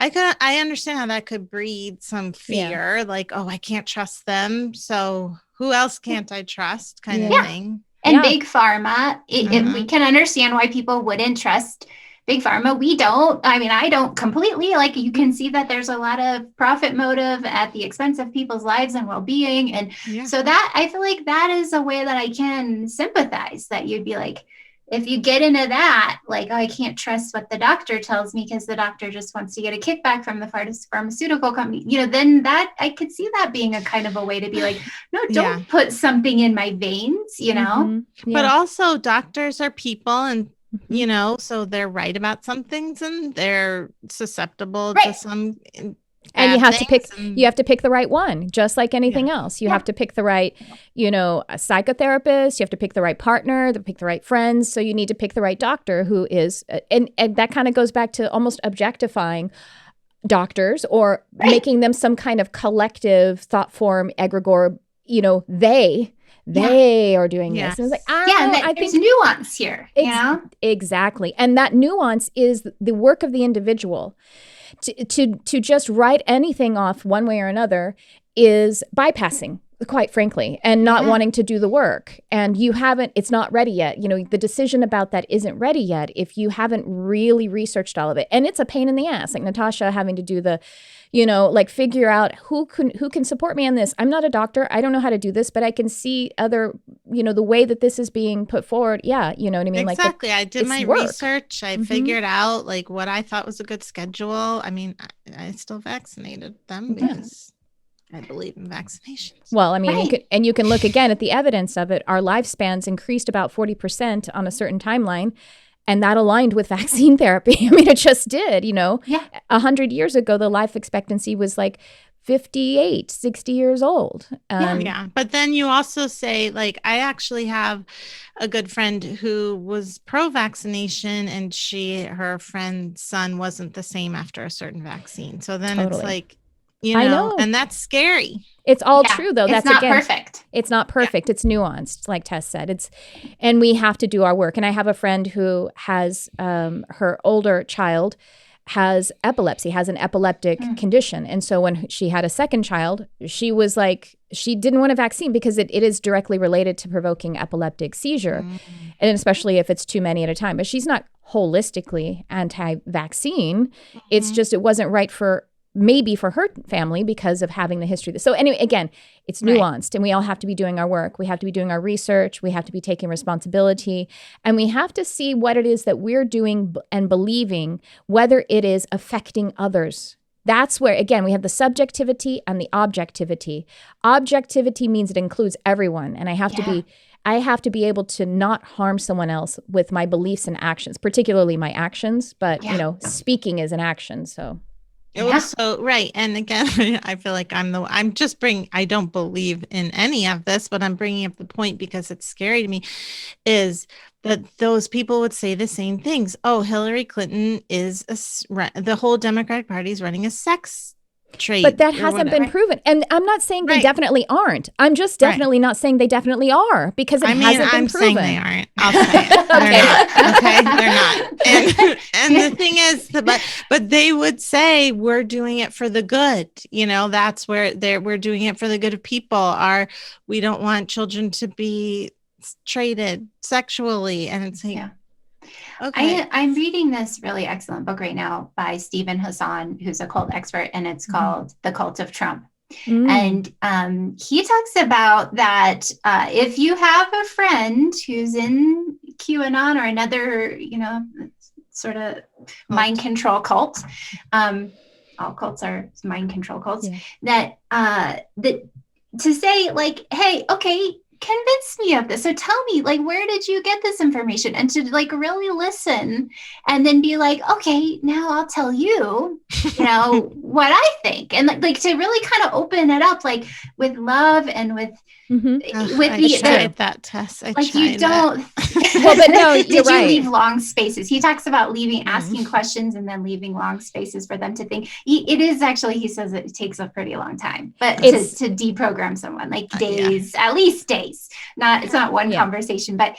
I understand how that could breed some fear, I can't trust them. So who else can't I trust kind of thing. And big pharma, we can understand why people wouldn't trust big pharma. We don't. I mean, I don't completely. You can see that there's a lot of profit motive at the expense of people's lives and well-being. And so that, I feel like that is a way that I can sympathize, that you'd be like, if you get into that, I can't trust what the doctor tells me because the doctor just wants to get a kickback from the pharmaceutical company, then that I could see that being a kind of a way to be like, no, don't put something in my veins, But also doctors are people and, so they're right about some things and they're susceptible to some. And you have to pick the right one, just like anything else. You have to pick the right, a psychotherapist. You have to pick the right partner, pick the right friends. So you need to pick the right doctor who is, and that kind of goes back to almost objectifying doctors or making them some kind of collective thought form egregore. They are doing this. And it's I think there's nuance here. Exactly. And that nuance is the work of the individual. To just write anything off one way or another is bypassing quite frankly, and not wanting to do the work. And it's not ready yet. The decision about that isn't ready yet if you haven't really researched all of it. And it's a pain in the ass, like Natasha having to do the, figure out who can support me on this. I'm not a doctor. I don't know how to do this, but I can see other, the way that this is being put forward. Yeah. You know what I mean? Exactly. I did my work. research. I figured out like what I thought was a good schedule. I mean, I still vaccinated them because I believe in vaccinations. Well, I mean, you can look again at the evidence of it. Our lifespans increased about 40% on a certain timeline, and that aligned with vaccine therapy. I mean, it just did, 100 years ago, the life expectancy was like 58, 60 years old. Yeah. But then you also say, like, I actually have a good friend who was pro-vaccination, and her friend's son wasn't the same after a certain vaccine. So then It's like, I know. And that's scary. It's all true, though. That's not perfect. It's not perfect. Yeah. It's nuanced, like Tess said. And we have to do our work. And I have a friend who has her older child has epilepsy, has an epileptic condition. And so when she had a second child, she was like, she didn't want a vaccine because it is directly related to provoking epileptic seizure. And especially if it's too many at a time. But she's not holistically anti-vaccine. It's just, it wasn't right maybe for her family because of having the history. So anyway, again, it's nuanced, and we all have to be doing our work. We have to be doing our research. We have to be taking responsibility, and we have to see what it is that we're doing and believing, whether it is affecting others. That's where, again, we have the subjectivity and the objectivity. Objectivity means it includes everyone, and I have to be able to not harm someone else with my beliefs and actions, particularly my actions, but speaking is an action, so. Right. And again, I feel like I don't believe in any of this, but I'm bringing up the point because it's scary to me, is that those people would say the same things. Oh, Hillary Clinton the whole Democratic Party is running a sex trade. But that hasn't been proven. And I'm not saying they definitely aren't. I'm just definitely not saying they definitely are, because it hasn't been proven. I'm saying they aren't. I'll say it. They're not. Okay? They're not. And the thing is, but they would say we're doing it for the good. That's where we're doing it for the good of people. We don't want children to be traded sexually. And it's like, okay. I'm reading this really excellent book right now by Stephen Hassan, who's a cult expert, and it's called The Cult of Trump. And he talks about that if you have a friend who's in QAnon or another, sort of mind control cult, all cults are mind control cults, that to say like, hey, okay, convince me of this. So tell me, like, where did you get this information? And to like really listen and then be like, okay, now I'll tell you, what I think. And like to really kind of open it up, like with love and with I tried that, Tess. You don't. Well, but no, you're Did you leave long spaces? He talks about asking questions and then leaving long spaces for them to think. It is actually, he says it takes a pretty long time, but to deprogram someone, like days, at least days. It's not one conversation, but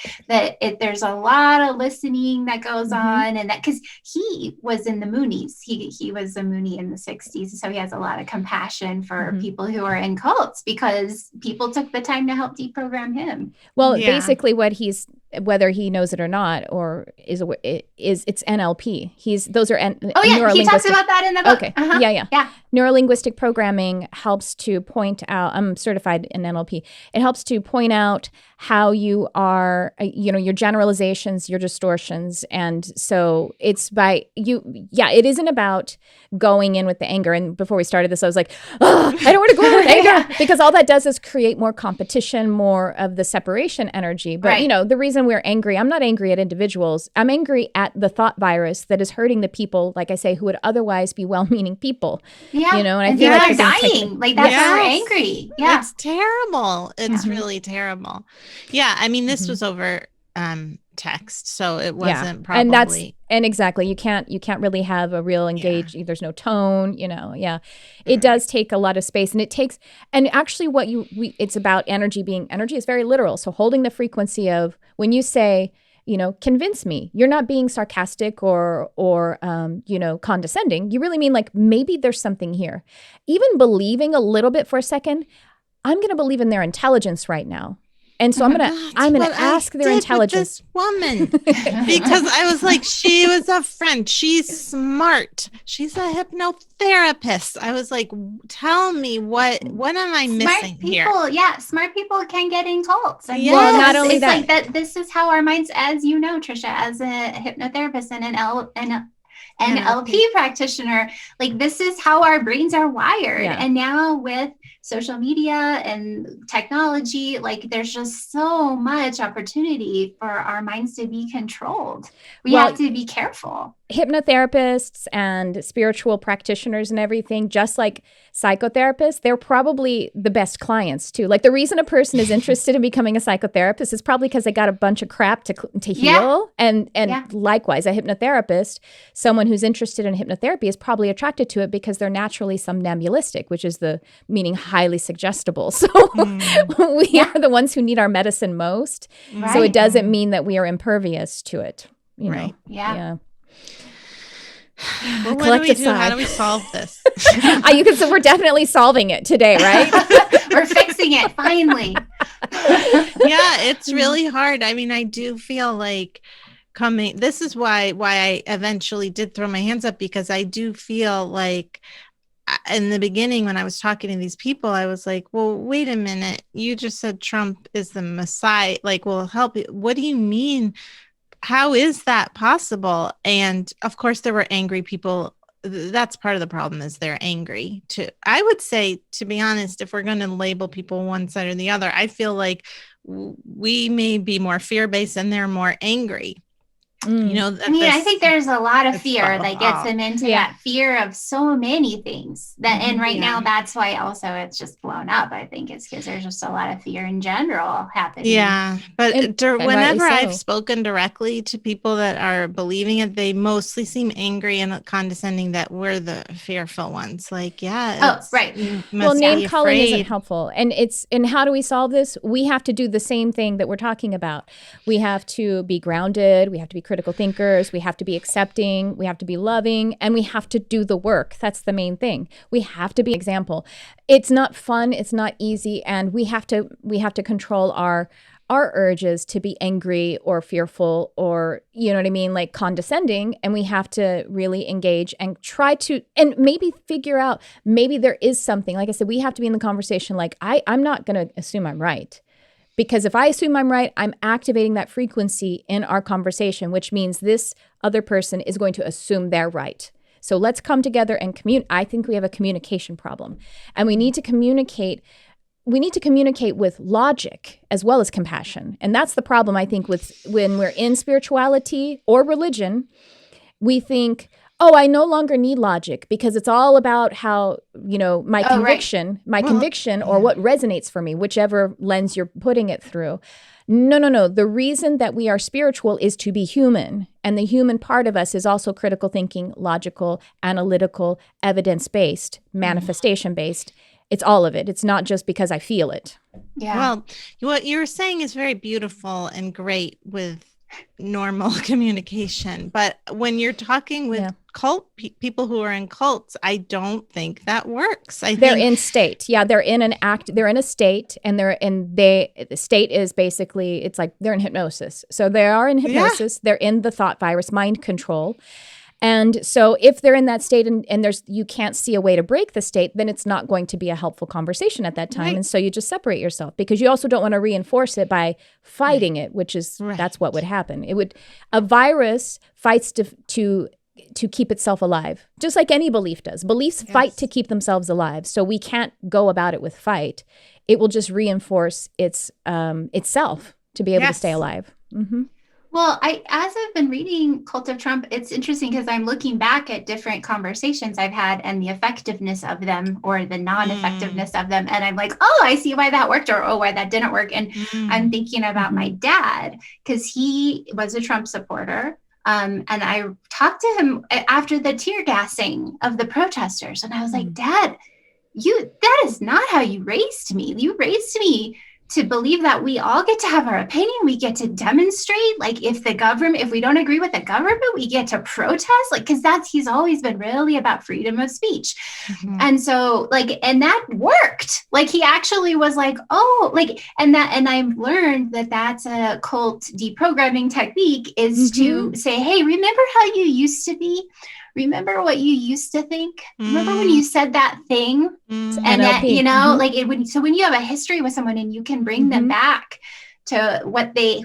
there's a lot of listening that goes on, and that because he was in the Moonies, he was a Moonie in the 60s, so he has a lot of compassion for people who are in cults because people took the time to help deprogram him. Well, basically what whether he knows it or not, or it's NLP. Those are he talks about that in the book. Okay, yeah. Neurolinguistic programming helps to point out. I'm certified in NLP. It helps to point out how you are, your generalizations, your distortions, and so it's by you. Yeah, it isn't about going in with the anger. And before we started this, I was like, I don't want to go in with anger because all that does is create more competition, more of the separation energy. But the reason we're angry, I'm not angry at individuals. I'm angry at the thought virus that is hurting the people, like I say, who would otherwise be well-meaning people. Yeah, and I feel like they're dying. Like that's why we're angry. Yeah, it's terrible. It's really terrible. Yeah, I mean, this was over text, so it wasn't probably. And exactly, you can't really have a real engage. There's no tone. It does take a lot of space, and actually, it's about energy. Energy is very literal. So holding the frequency of when you say, convince me, you're not being sarcastic or condescending. You really mean like maybe there's something here. Even believing a little bit for a second. I'm going to believe in their intelligence right now. And so I'm gonna ask their intelligence. This woman, because I was like, she was a friend. She's smart. She's a hypnotherapist. I was like, tell me what am I missing here? Yeah, smart people can get in cults. And well, not only it's that, like that. This is how our minds, as you know, Tricia, as a hypnotherapist and an NLP practitioner, like this is how our brains are wired. Yeah. And now with social media and technology, like there's just so much opportunity for our minds to be controlled. We have to be careful. Hypnotherapists and spiritual practitioners and everything, just like psychotherapists, they're probably the best clients too. Like the reason a person is interested in becoming a psychotherapist is probably because they got a bunch of crap to heal. And likewise, a hypnotherapist, someone who's interested in hypnotherapy is probably attracted to it because they're naturally somnambulistic, which is the meaning highly suggestible. So we are the ones who need our medicine most. Right. So it doesn't mean that we are impervious to it. You know? Yeah. Well, what do we do? How do we solve this? So we're definitely solving it today, right? We're fixing it finally. Yeah, it's really hard. I mean, I do feel like this is why I eventually did throw my hands up, because I do feel like in the beginning when I was talking to these people, I was like, well, wait a minute. You just said Trump is the Messiah. Like, will help you. What do you mean? How is that possible? And of course, there were angry people. That's part of the problem, is they're angry too. I would say, to be honest, if we're going to label people one side or the other, I feel like we may be more fear-based and they're more angry. You know, I think there's a lot of fear that gets them into that fear of so many things and right now that's why also it's just blown up. I think it's because there's just a lot of fear in general happening. Yeah. But whenever I've spoken directly to people that are believing it, they mostly seem angry and condescending that we're the fearful ones. Like, well, name calling isn't helpful. And how do we solve this? We have to do the same thing that we're talking about. We have to be grounded. We have to be critical thinkers. We have to be accepting. We have to be loving, and we have to do the work. That's the main thing. We have to be an example. It's not fun. It's not easy, and we have to control our urges to be angry or fearful or, you know what I mean, like condescending. And we have to really engage and try to, and maybe figure out, maybe there is something. Like I said, we have to be in the conversation. Like I'm not going to assume I'm right. Because if I assume I'm right, I'm activating that frequency in our conversation, which means this other person is going to assume they're right. So let's come together and communicate. I think we have a communication problem. And we need to communicate. We need to communicate with logic as well as compassion. And that's the problem, I think, with when we're in spirituality or religion. We think, I no longer need logic because it's all about how, my conviction or what resonates for me, whichever lens you're putting it through. No. The reason that we are spiritual is to be human. And the human part of us is also critical thinking, logical, analytical, evidence-based, manifestation-based. It's all of it. It's not just because I feel it. Yeah. Well, what you're saying is very beautiful and great with normal communication. But when you're talking with people who are in cults, I don't think that works. They're in state. Yeah, they're in they're in a state, and the state is basically, it's like they're in hypnosis. So they are in hypnosis. They're in the thought virus, mind control. And so if they're in that state and you can't see a way to break the state, then it's not going to be a helpful conversation at that time. Right. And so you just separate yourself, because you also don't want to reinforce it by fighting it, which is, that's what would happen. A virus fights to keep itself alive, just like any belief does. Beliefs fight to keep themselves alive. So we can't go about it with fight. It will just reinforce itself to be able to stay alive. Mm-hmm. Well, as I've been reading Cult of Trump, it's interesting because I'm looking back at different conversations I've had and the effectiveness of them or the non-effectiveness of them. And I'm like, I see why that worked, or why that didn't work. And I'm thinking about my dad, because he was a Trump supporter. And I talked to him after the tear gassing of the protesters. And I was like, Dad, that is not how you raised me. You raised me to believe that we all get to have our opinion, we get to demonstrate, like if we don't agree with the government, we get to protest, like, because he's always been really about freedom of speech. Mhm. And so and that worked. Like he actually was like, oh, like, and I've learned that that's a cult deprogramming technique, is to say, hey, remember how you used to be? Remember what you used to think? Remember when you said that thing? And that, like so when you have a history with someone and you can bring them back to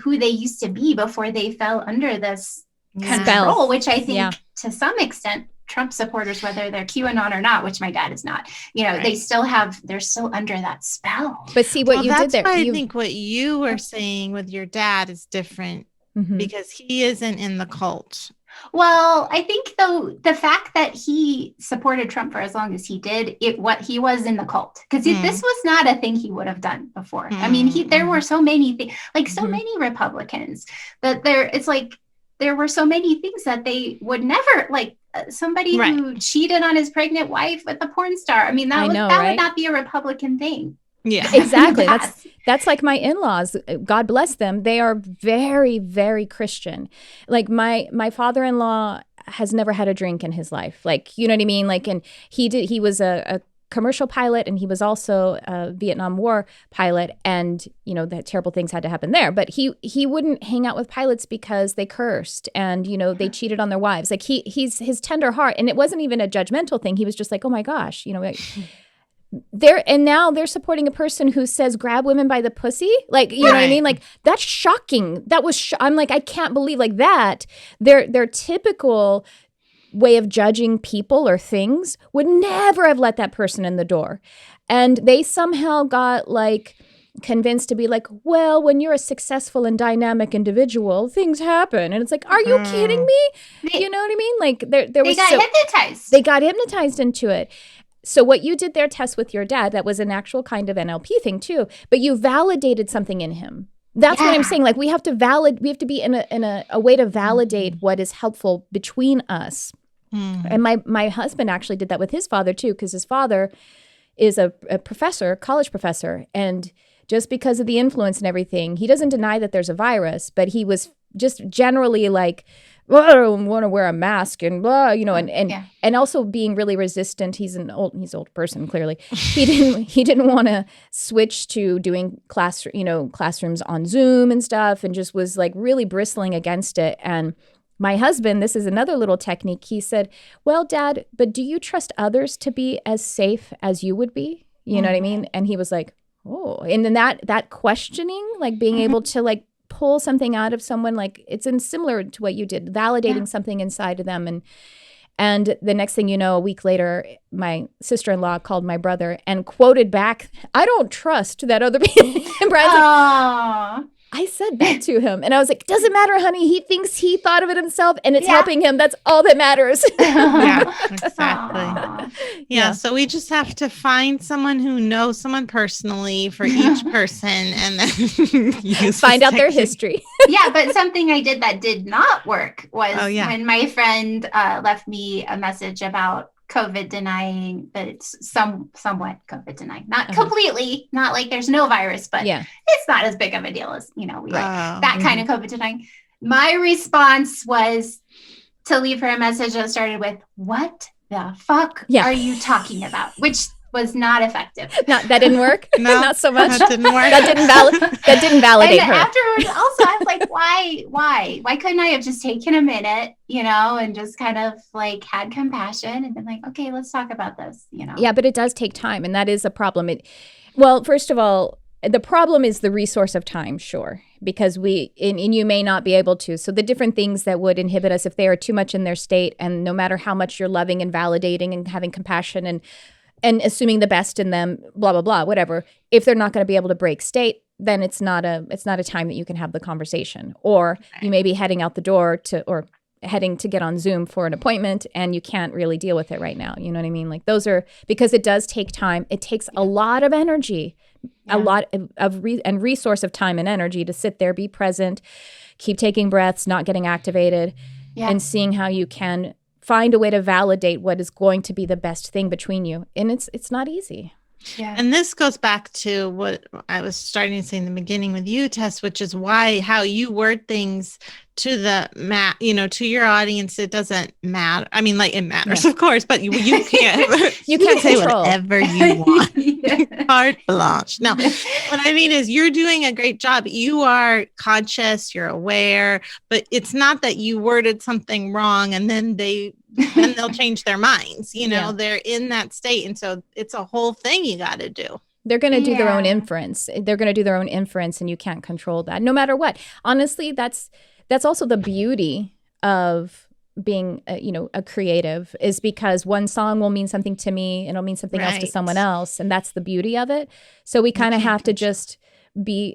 who they used to be before they fell under this control, which I think to some extent Trump supporters, whether they're QAnon or not, which my dad is not, they're still under that spell. But see what you did there. I think what you were saying with your dad is different because he isn't in the cult. Well, I think though the fact that he supported Trump for as long as he did, he was in the cult, because this was not a thing he would have done before. I mean, there were so many things, like so many Republicans that there were so many things that they would never, like somebody who cheated on his pregnant wife with a porn star. I mean, that would not be a Republican thing. Yeah, exactly. That's like my in-laws. God bless them. They are very, very Christian. Like my father-in-law has never had a drink in his life. Like, you know what I mean? Like, and he was a commercial pilot, and he was also a Vietnam War pilot, and the terrible things had to happen there. But he wouldn't hang out with pilots because they cursed and they cheated on their wives. Like he's his tender heart, and it wasn't even a judgmental thing. He was just like, oh my gosh, now they're supporting a person who says grab women by the pussy. Like, you know what I mean? Like, that's shocking. That was I'm like, I can't believe like that. Their typical way of judging people or things would never have let that person in the door. And they somehow got like convinced to be like, well, when you're a successful and dynamic individual, things happen. And it's like, are you kidding me? You know what I mean? Like they got hypnotized. They got hypnotized into it. So what you did there, Tess, with your dad, that was an actual kind of NLP thing too, but you validated something in him. That's what I'm saying. Like we have to be in a way to validate what is helpful between us. And my husband actually did that with his father too, because his father is a professor, college professor. And just because of the influence and everything, he doesn't deny that there's a virus, but he was just generally like, well, I don't want to wear a mask and blah, and also being really resistant. He's an old person, clearly. He didn't want to switch to doing classrooms on Zoom and stuff, and just was like really bristling against it. And my husband, this is another little technique. He said, well, Dad, but do you trust others to be as safe as you would be? You know what I mean? And he was like, oh, and then that questioning, like being able to like pull something out of someone, like it's similar to what you did, validating something inside of them. And the next thing you know, a week later, my sister-in-law called my brother and quoted back, I don't trust that other people. And Brian's like, I said that to him. And I was like, doesn't matter, honey. He thinks he thought of it himself and it's helping him. That's all that matters. Yeah, exactly. Yeah. So we just have to find someone who knows someone personally for each person and then find out their history. Yeah. But something I did that did not work was when my friend left me a message about COVID denying, but it's somewhat COVID denying, not completely, not like there's no virus, but it's not as big of a deal as, that kind of COVID denying. My response was to leave her a message that started with, what the fuck are you talking about? Which was not effective. That didn't work. No, not so much. That didn't work. That didn't validate her. Afterwards, also, I was like, why couldn't I have just taken a minute, and just kind of like had compassion and been like, okay, let's talk about this, Yeah, but it does take time, and that is a problem. Well, first of all, the problem is the resource of time, sure, because and you may not be able to. So the different things that would inhibit us if they are too much in their state, and no matter how much you're loving and validating and having compassion and assuming the best in them, blah, blah, blah, whatever. If they're not going to be able to break state, then it's not a time that you can have the conversation. Or you may be heading out the door or heading to get on Zoom for an appointment and you can't really deal with it right now. You know what I mean? Like those are, because it does take time. It takes a lot of energy, a lot of resource of time and energy to sit there, be present, keep taking breaths, not getting activated, and seeing how you can find a way to validate what is going to be the best thing between you. And it's not easy. Yeah. And this goes back to what I was starting to say in the beginning with you, Tess, which is how you word things to to your audience. It doesn't matter. I mean, like, it matters, of course, but you can't, You can't say control. whatever you want. Carte blanche. No, what I mean is you're doing a great job. You are conscious, you're aware, but it's not that you worded something wrong and then they'll change their minds. They're in that state. And so it's a whole thing you got to do. They're going to do their own inference. They're going to do their own inference, and you can't control that no matter what. Honestly, that's also the beauty of being a creative, is because one song will mean something to me and it'll mean something else to someone else. And that's the beauty of it. So we kind of have to just be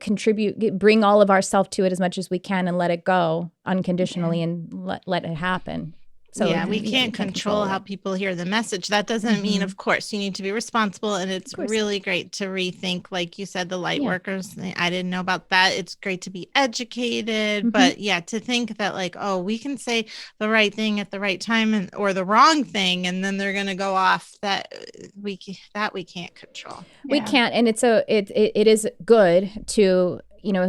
contribute, bring all of ourselves to it as much as we can and let it go unconditionally and let it happen. So we can't control how people hear the message. That doesn't mean, of course, you need to be responsible. And it's really great to rethink, like you said, the Lightworkers. I didn't know about that. It's great to be educated, but to think that like, oh, we can say the right thing at the right time or the wrong thing, and then they're going to go off. That we can't control. We can't, and it is good to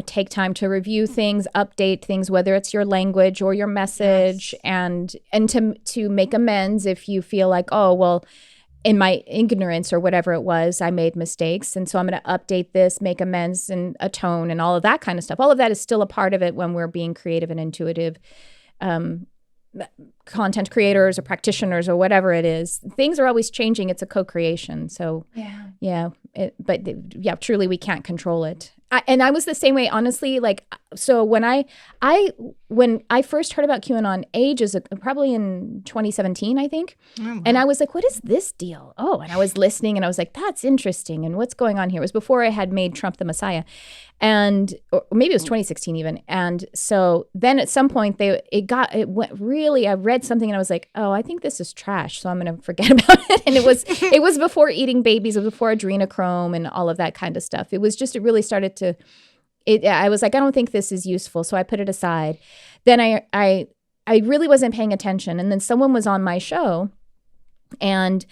take time to review things, update things, whether it's your language or your message, and to make amends if you feel like, oh, well, in my ignorance or whatever it was, I made mistakes. And so I'm going to update this, make amends and atone and all of that kind of stuff. All of that is still a part of it when we're being creative and intuitive content creators or practitioners or whatever it is. Things are always changing. It's a co-creation. So truly we can't control it. And I was the same way, honestly. Like, so when I first heard about QAnon ages, probably in 2017, I think, and I was like, what is this deal? Oh, and I was listening and I was like, that's interesting. And what's going on here? It was before I had made Trump the Messiah. Or maybe it was 2016 even. And so then at some point I read something and I was like, oh, I think this is trash. So I'm going to forget about it. And it was before eating babies. It was before adrenochrome and all of that kind of stuff. It really started to, I was like, I don't think this is useful. So I put it aside. Then I really wasn't paying attention. And then someone was on my show and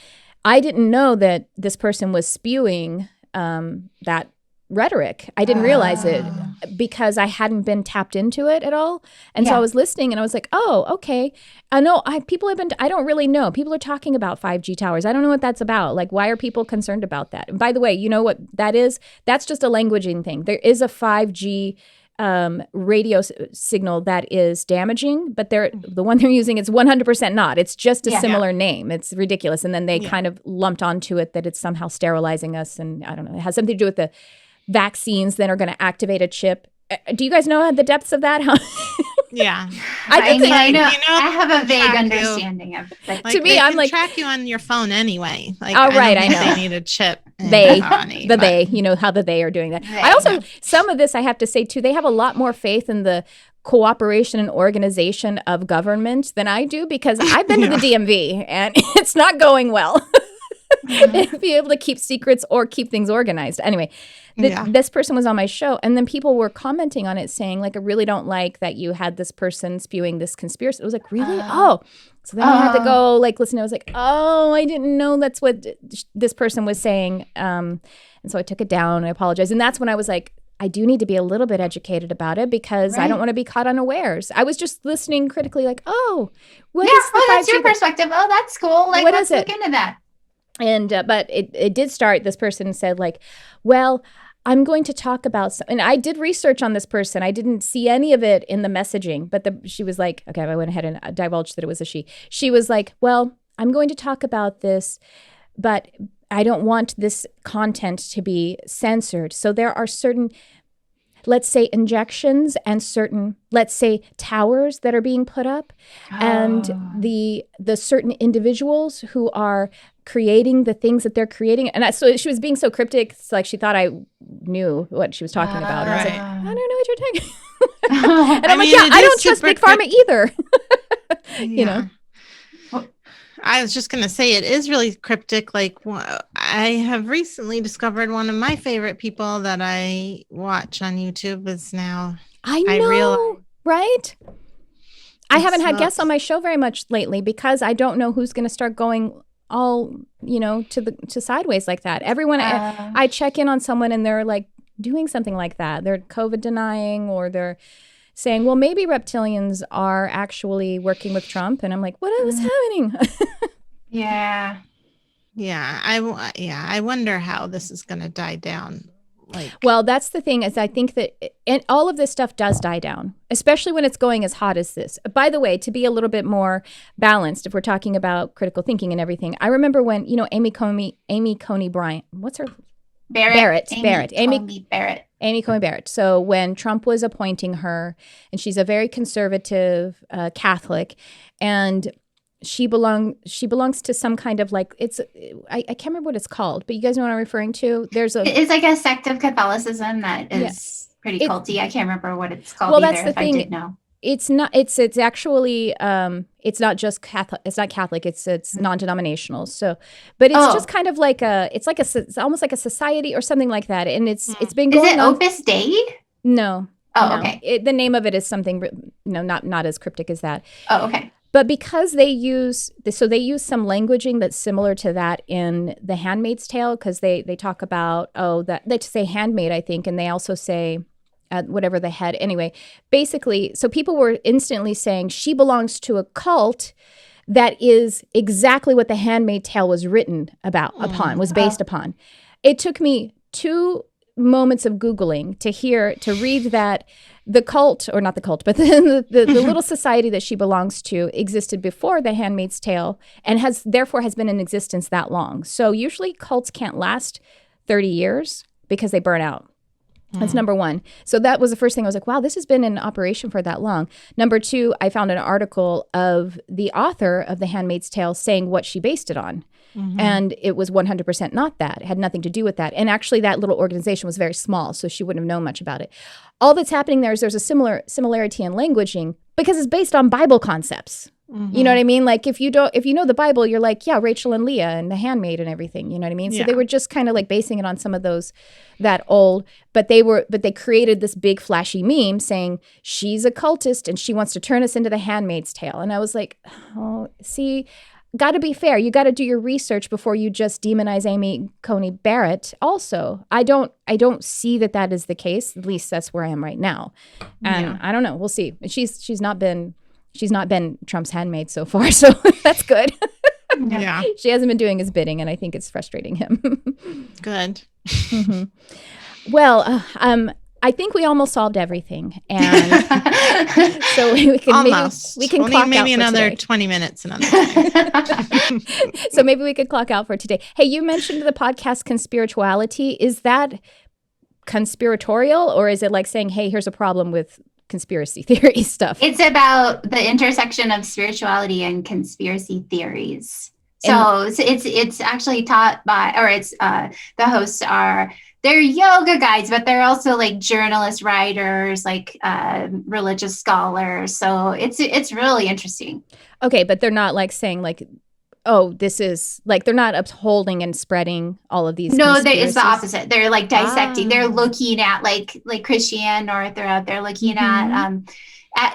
I didn't know that this person was spewing that rhetoric. I didn't realize it because I hadn't been tapped into it at all. And so I was listening and I was like, oh, okay. I know I don't really know. People are talking about 5G towers. I don't know what that's about. Like, why are people concerned about that? And by the way, you know what that is? That's just a languaging thing. There is a 5G radio signal that is damaging, but the one they're using is 100% not. It's just a similar name. It's ridiculous. And then they kind of lumped onto it that it's somehow sterilizing us. And I don't know, it has something to do with the vaccines that are going to activate a chip. Do you guys know the depths of that? Yeah. I know. I have a vague understanding of it. Like, to me, I'm like, track you on your phone anyway. Like, oh, right. I know. They need a chip. They, how they are doing that. Right, I also, some of this I have to say too, they have a lot more faith in the cooperation and organization of government than I do, because I've been to the DMV and it's not going well. Be able to keep secrets or keep things organized. Anyway, this person was on my show, and then people were commenting on it saying, like, I really don't like that you had this person spewing this conspiracy. It was like, really? So then I had to go listen. I was like, oh, I didn't know that's what this person was saying. And so I took it down. I apologized. And that's when I was like, I do need to be a little bit educated about it, because I don't want to be caught unawares. I was just listening critically, like, oh, what is the that's your perspective. Oh, that's cool. Like, what let's is look into that. And but it did start. This person said, like, well, I'm going to talk about and I did research on this person. I didn't see any of it in the messaging, but she was like, okay, I went ahead and divulged that it was a she. She was like, well, I'm going to talk about this, but I don't want this content to be censored. So there are certain, let's say, injections and certain, let's say, towers that are being put up, and the certain individuals who are creating the things that they're creating. And so she was being so cryptic, it's like she thought I knew what she was talking about. And I was like, I don't know what you're talking about. And I'm like, I don't trust Big Pharma either. You know? I was just going to say, it is really cryptic. Like, I have recently discovered one of my favorite people that I watch on YouTube is now. I know, right? I haven't had guests on my show very much lately, because I don't know who's going to start going all, to sideways like that. Everyone, I check in on someone and they're like doing something like that. They're COVID denying, or they're saying, well, maybe reptilians are actually working with Trump. And I'm like, what is happening? Yeah. Yeah. I wonder how this is going to die down. Well, that's the thing, is I think that and all of this stuff does die down, especially when it's going as hot as this. By the way, to be a little bit more balanced, if we're talking about critical thinking and everything, I remember when, Amy Coney Bryant, what's her? Barrett. Amy Coney Barrett. So when Trump was appointing her, and she's a very conservative Catholic, and she belongs to some kind of like, I can't remember what it's called, but you guys know what I'm referring to. It's like a sect of Catholicism that is pretty culty. I can't remember what it's called either. That's the thing. I did know. It's not. It's actually. It's not just Catholic. It's not Catholic. It's non-denominational. So, but it's just kind of like it's almost like a society or something like that. And it's been going. Is it Opus Dei? No. Oh, no. Okay. The name of it is something, not as cryptic as that. Oh, okay. But because they use some languaging that's similar to that in The Handmaid's Tale, because they talk about they say handmaid, I think, and they also say whatever the head. Anyway, basically, so people were instantly saying she belongs to a cult that is exactly what The Handmaid's Tale was written was based upon. It took me 2 moments of Googling to read that the cult, or not the cult, but the little society that she belongs to existed before The Handmaid's Tale, and therefore has been in existence that long. So usually cults can't last 30 years because they burn out. That's number one. So that was the first thing. I was like, wow, this has been in operation for that long. Number 2, I found an article of the author of The Handmaid's Tale saying what she based it on. Mm-hmm. And it was 100% not that. It had nothing to do with that. And actually that little organization was very small, so she wouldn't have known much about it. All that's happening there is there's a similarity in languaging because it's based on Bible concepts. Mm-hmm. You know what I mean? Like if you know the Bible, you're like, yeah, Rachel and Leah and the handmaid and everything. You know what I mean? So they were just kind of like basing it on some of that old, but they created this big flashy meme saying she's a cultist and she wants to turn us into The Handmaid's Tale. And I was like, oh, see, got to be fair. You got to do your research before you just demonize Amy Coney Barrett. Also, I don't see that is the case. At least that's where I am right now. And I don't know. We'll see. She's not been Trump's handmaid so far, so that's good. Yeah. She hasn't been doing his bidding, and I think it's frustrating him. Good. Mm-hmm. Well, I think we almost solved everything, and so we can clock out maybe for another today. 20 minutes another time. So maybe we could clock out for today. Hey, you mentioned the podcast Conspirituality. Is that conspiratorial, or is it like saying, hey, here's a problem with conspiracy theory stuff? It's about the intersection of spirituality and conspiracy theories. So it's actually taught by, or it's the hosts they're yoga guides, but they're also like journalists, writers, like religious scholars. So it's really interesting. Okay, but they're not like saying like, oh, this is like, they're not upholding and spreading all of these. No, it's the opposite. They're like dissecting. They're looking at like Christiane North. They're out there looking at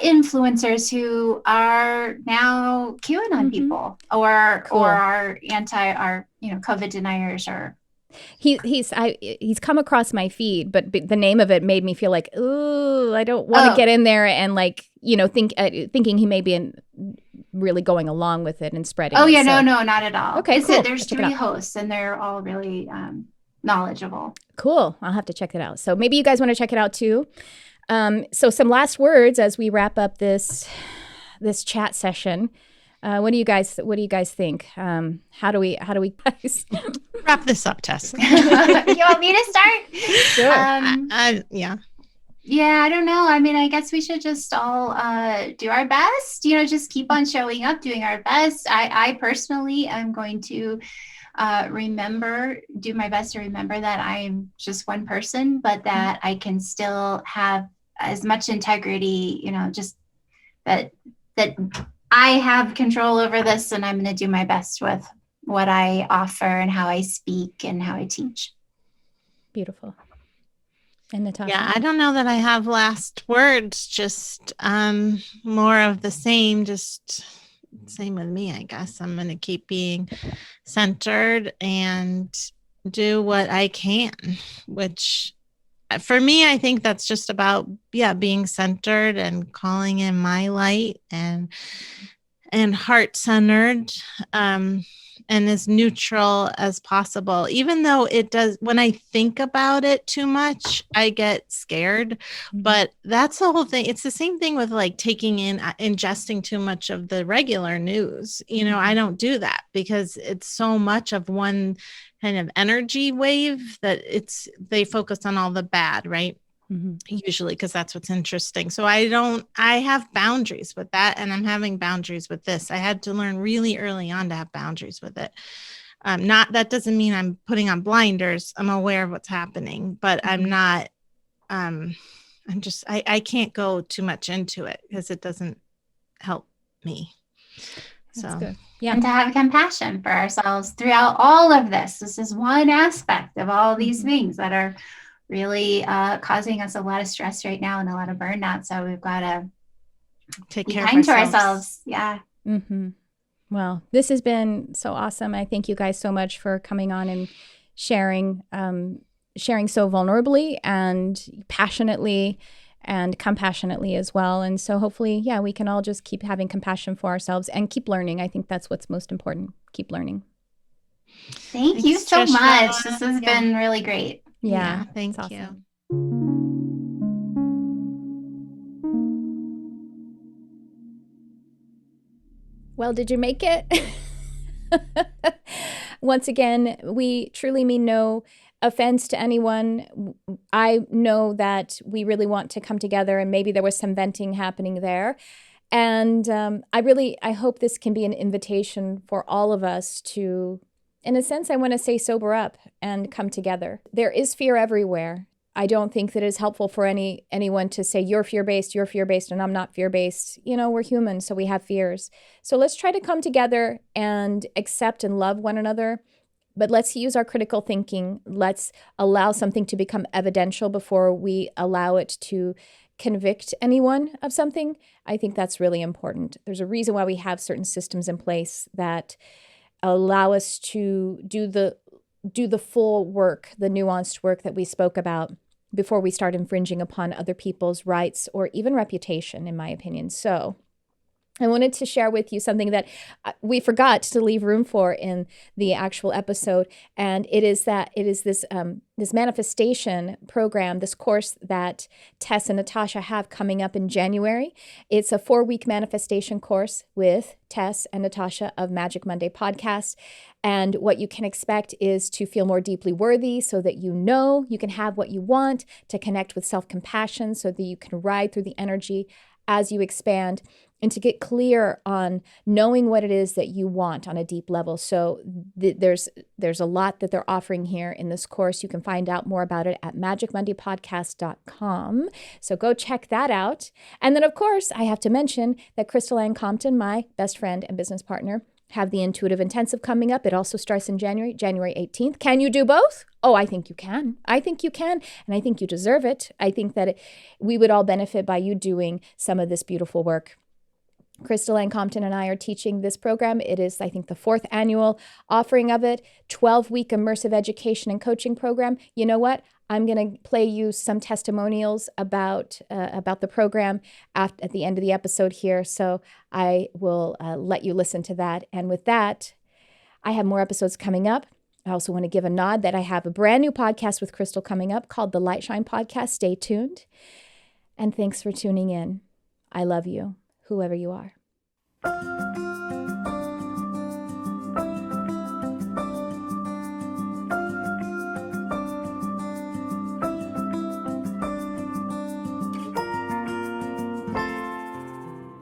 influencers who are now QAnon people or are COVID deniers or. He's come across my feed, but the name of it made me feel like, ooh, I don't want to get in there and like, thinking he may be really going along with it and spreading. Oh, it, yeah, so. no, not at all. Okay, cool. There's 3 hosts and they're all really knowledgeable. Cool. I'll have to check it out. So maybe you guys want to check it out too. So some last words as we wrap up this chat session. What do you guys think? How do we guys wrap this up, Tess? You want me to start? Sure. Yeah. Yeah, I don't know. I mean, I guess we should just all do our best, just keep on showing up, doing our best. I personally am going to do my best to remember that I'm just one person, but that I can still have as much integrity, just that I have control over this, and I'm going to do my best with what I offer and how I speak and how I teach. Beautiful. And Natasha? Yeah, I don't know that I have last words, just more of the same, just same with me, I guess. I'm going to keep being centered and do what I can, which for me, I think that's just about, being centered and calling in my light and heart-centered, and as neutral as possible. Even though it does, when I think about it too much, I get scared. But that's the whole thing. It's the same thing with like ingesting too much of the regular news. I don't do that because it's so much of one kind of energy wave that they focus on all the bad, right? Usually, because that's what's interesting. So I have boundaries with that, and I'm having boundaries with this. I had to learn really early on to have boundaries with it. That doesn't mean I'm putting on blinders. I'm aware of what's happening, but I'm not, I can't go too much into it because it doesn't help me. That's so good. Yeah. And to have compassion for ourselves throughout all of this. This is one aspect of all these things that are really causing us a lot of stress right now and a lot of burnout. So we've got to take be care kind of to ourselves. Yeah. Well, this has been so awesome. I thank you guys so much for coming on and sharing so vulnerably and passionately and compassionately as well. And so hopefully, we can all just keep having compassion for ourselves and keep learning. I think that's what's most important. Keep learning. Thanks you so Tricia. Much. This has been really great. Yeah, thank awesome. you. Well, did you make it? Once again, we truly mean no offense to anyone. I know that we really want to come together, and maybe there was some venting happening there. And I hope this can be an invitation for all of us to, in a sense, I want to say sober up and come together. There is fear everywhere. I don't think that it's helpful for anyone to say, you're fear-based, and I'm not fear-based. We're human, so we have fears. So let's try to come together and accept and love one another. But let's use our critical thinking. Let's allow something to become evidential before we allow it to convict anyone of something. I think that's really important. There's a reason why we have certain systems in place that allow us to do the full work, the nuanced work that we spoke about before we start infringing upon other people's rights or even reputation, in my opinion. So I wanted to share with you something that we forgot to leave room for in the actual episode, and it is this manifestation program, this course that Tess and Natasha have coming up in January. It's a 4-week manifestation course with Tess and Natasha of Magic Monday podcast. And what you can expect is to feel more deeply worthy so that you can have what you want, to connect with self-compassion so that you can ride through the energy as you expand, and to get clear on knowing what it is that you want on a deep level. So there's a lot that they're offering here in this course. You can find out more about it at magicmondaypodcast.com. So go check that out. And then, of course, I have to mention that Crystal Ann Compton, my best friend and business partner, have the Intuitive Intensive coming up. It also starts in January 18th. Can you do both? Oh, I think you can. I think you can. And I think you deserve it. I think that we would all benefit by you doing some of this beautiful work. Crystal Ann Compton and I are teaching this program. It is, I think, the 4th annual offering of it, 12-week immersive education and coaching program. You know what? I'm going to play you some testimonials about the program at the end of the episode here. So I will let you listen to that. And with that, I have more episodes coming up. I also want to give a nod that I have a brand new podcast with Crystal coming up called the Light Shine Podcast. Stay tuned. And thanks for tuning in. I love you, whoever you are.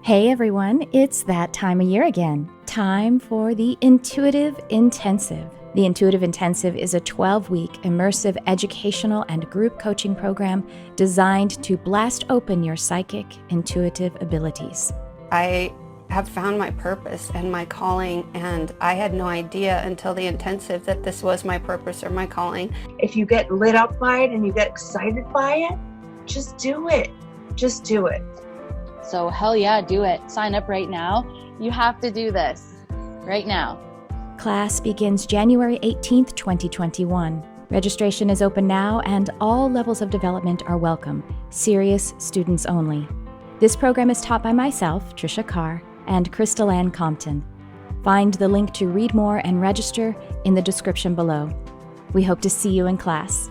Hey everyone, it's that time of year again. Time for the Intuitive Intensive. The Intuitive Intensive is a 12-week immersive educational and group coaching program designed to blast open your psychic, intuitive abilities. I have found my purpose and my calling, and I had no idea until the intensive that this was my purpose or my calling. If you get lit up by it and you get excited by it, just do it. Just do it. So hell yeah, do it. Sign up right now You have to do this right now. Class begins January 18th, 2021. Registration is open now, and all levels of development are welcome. Serious students only. This program is taught by myself, Tricia Carr, and Crystal Ann Compton. Find the link to read more and register in the description below. We hope to see you in class.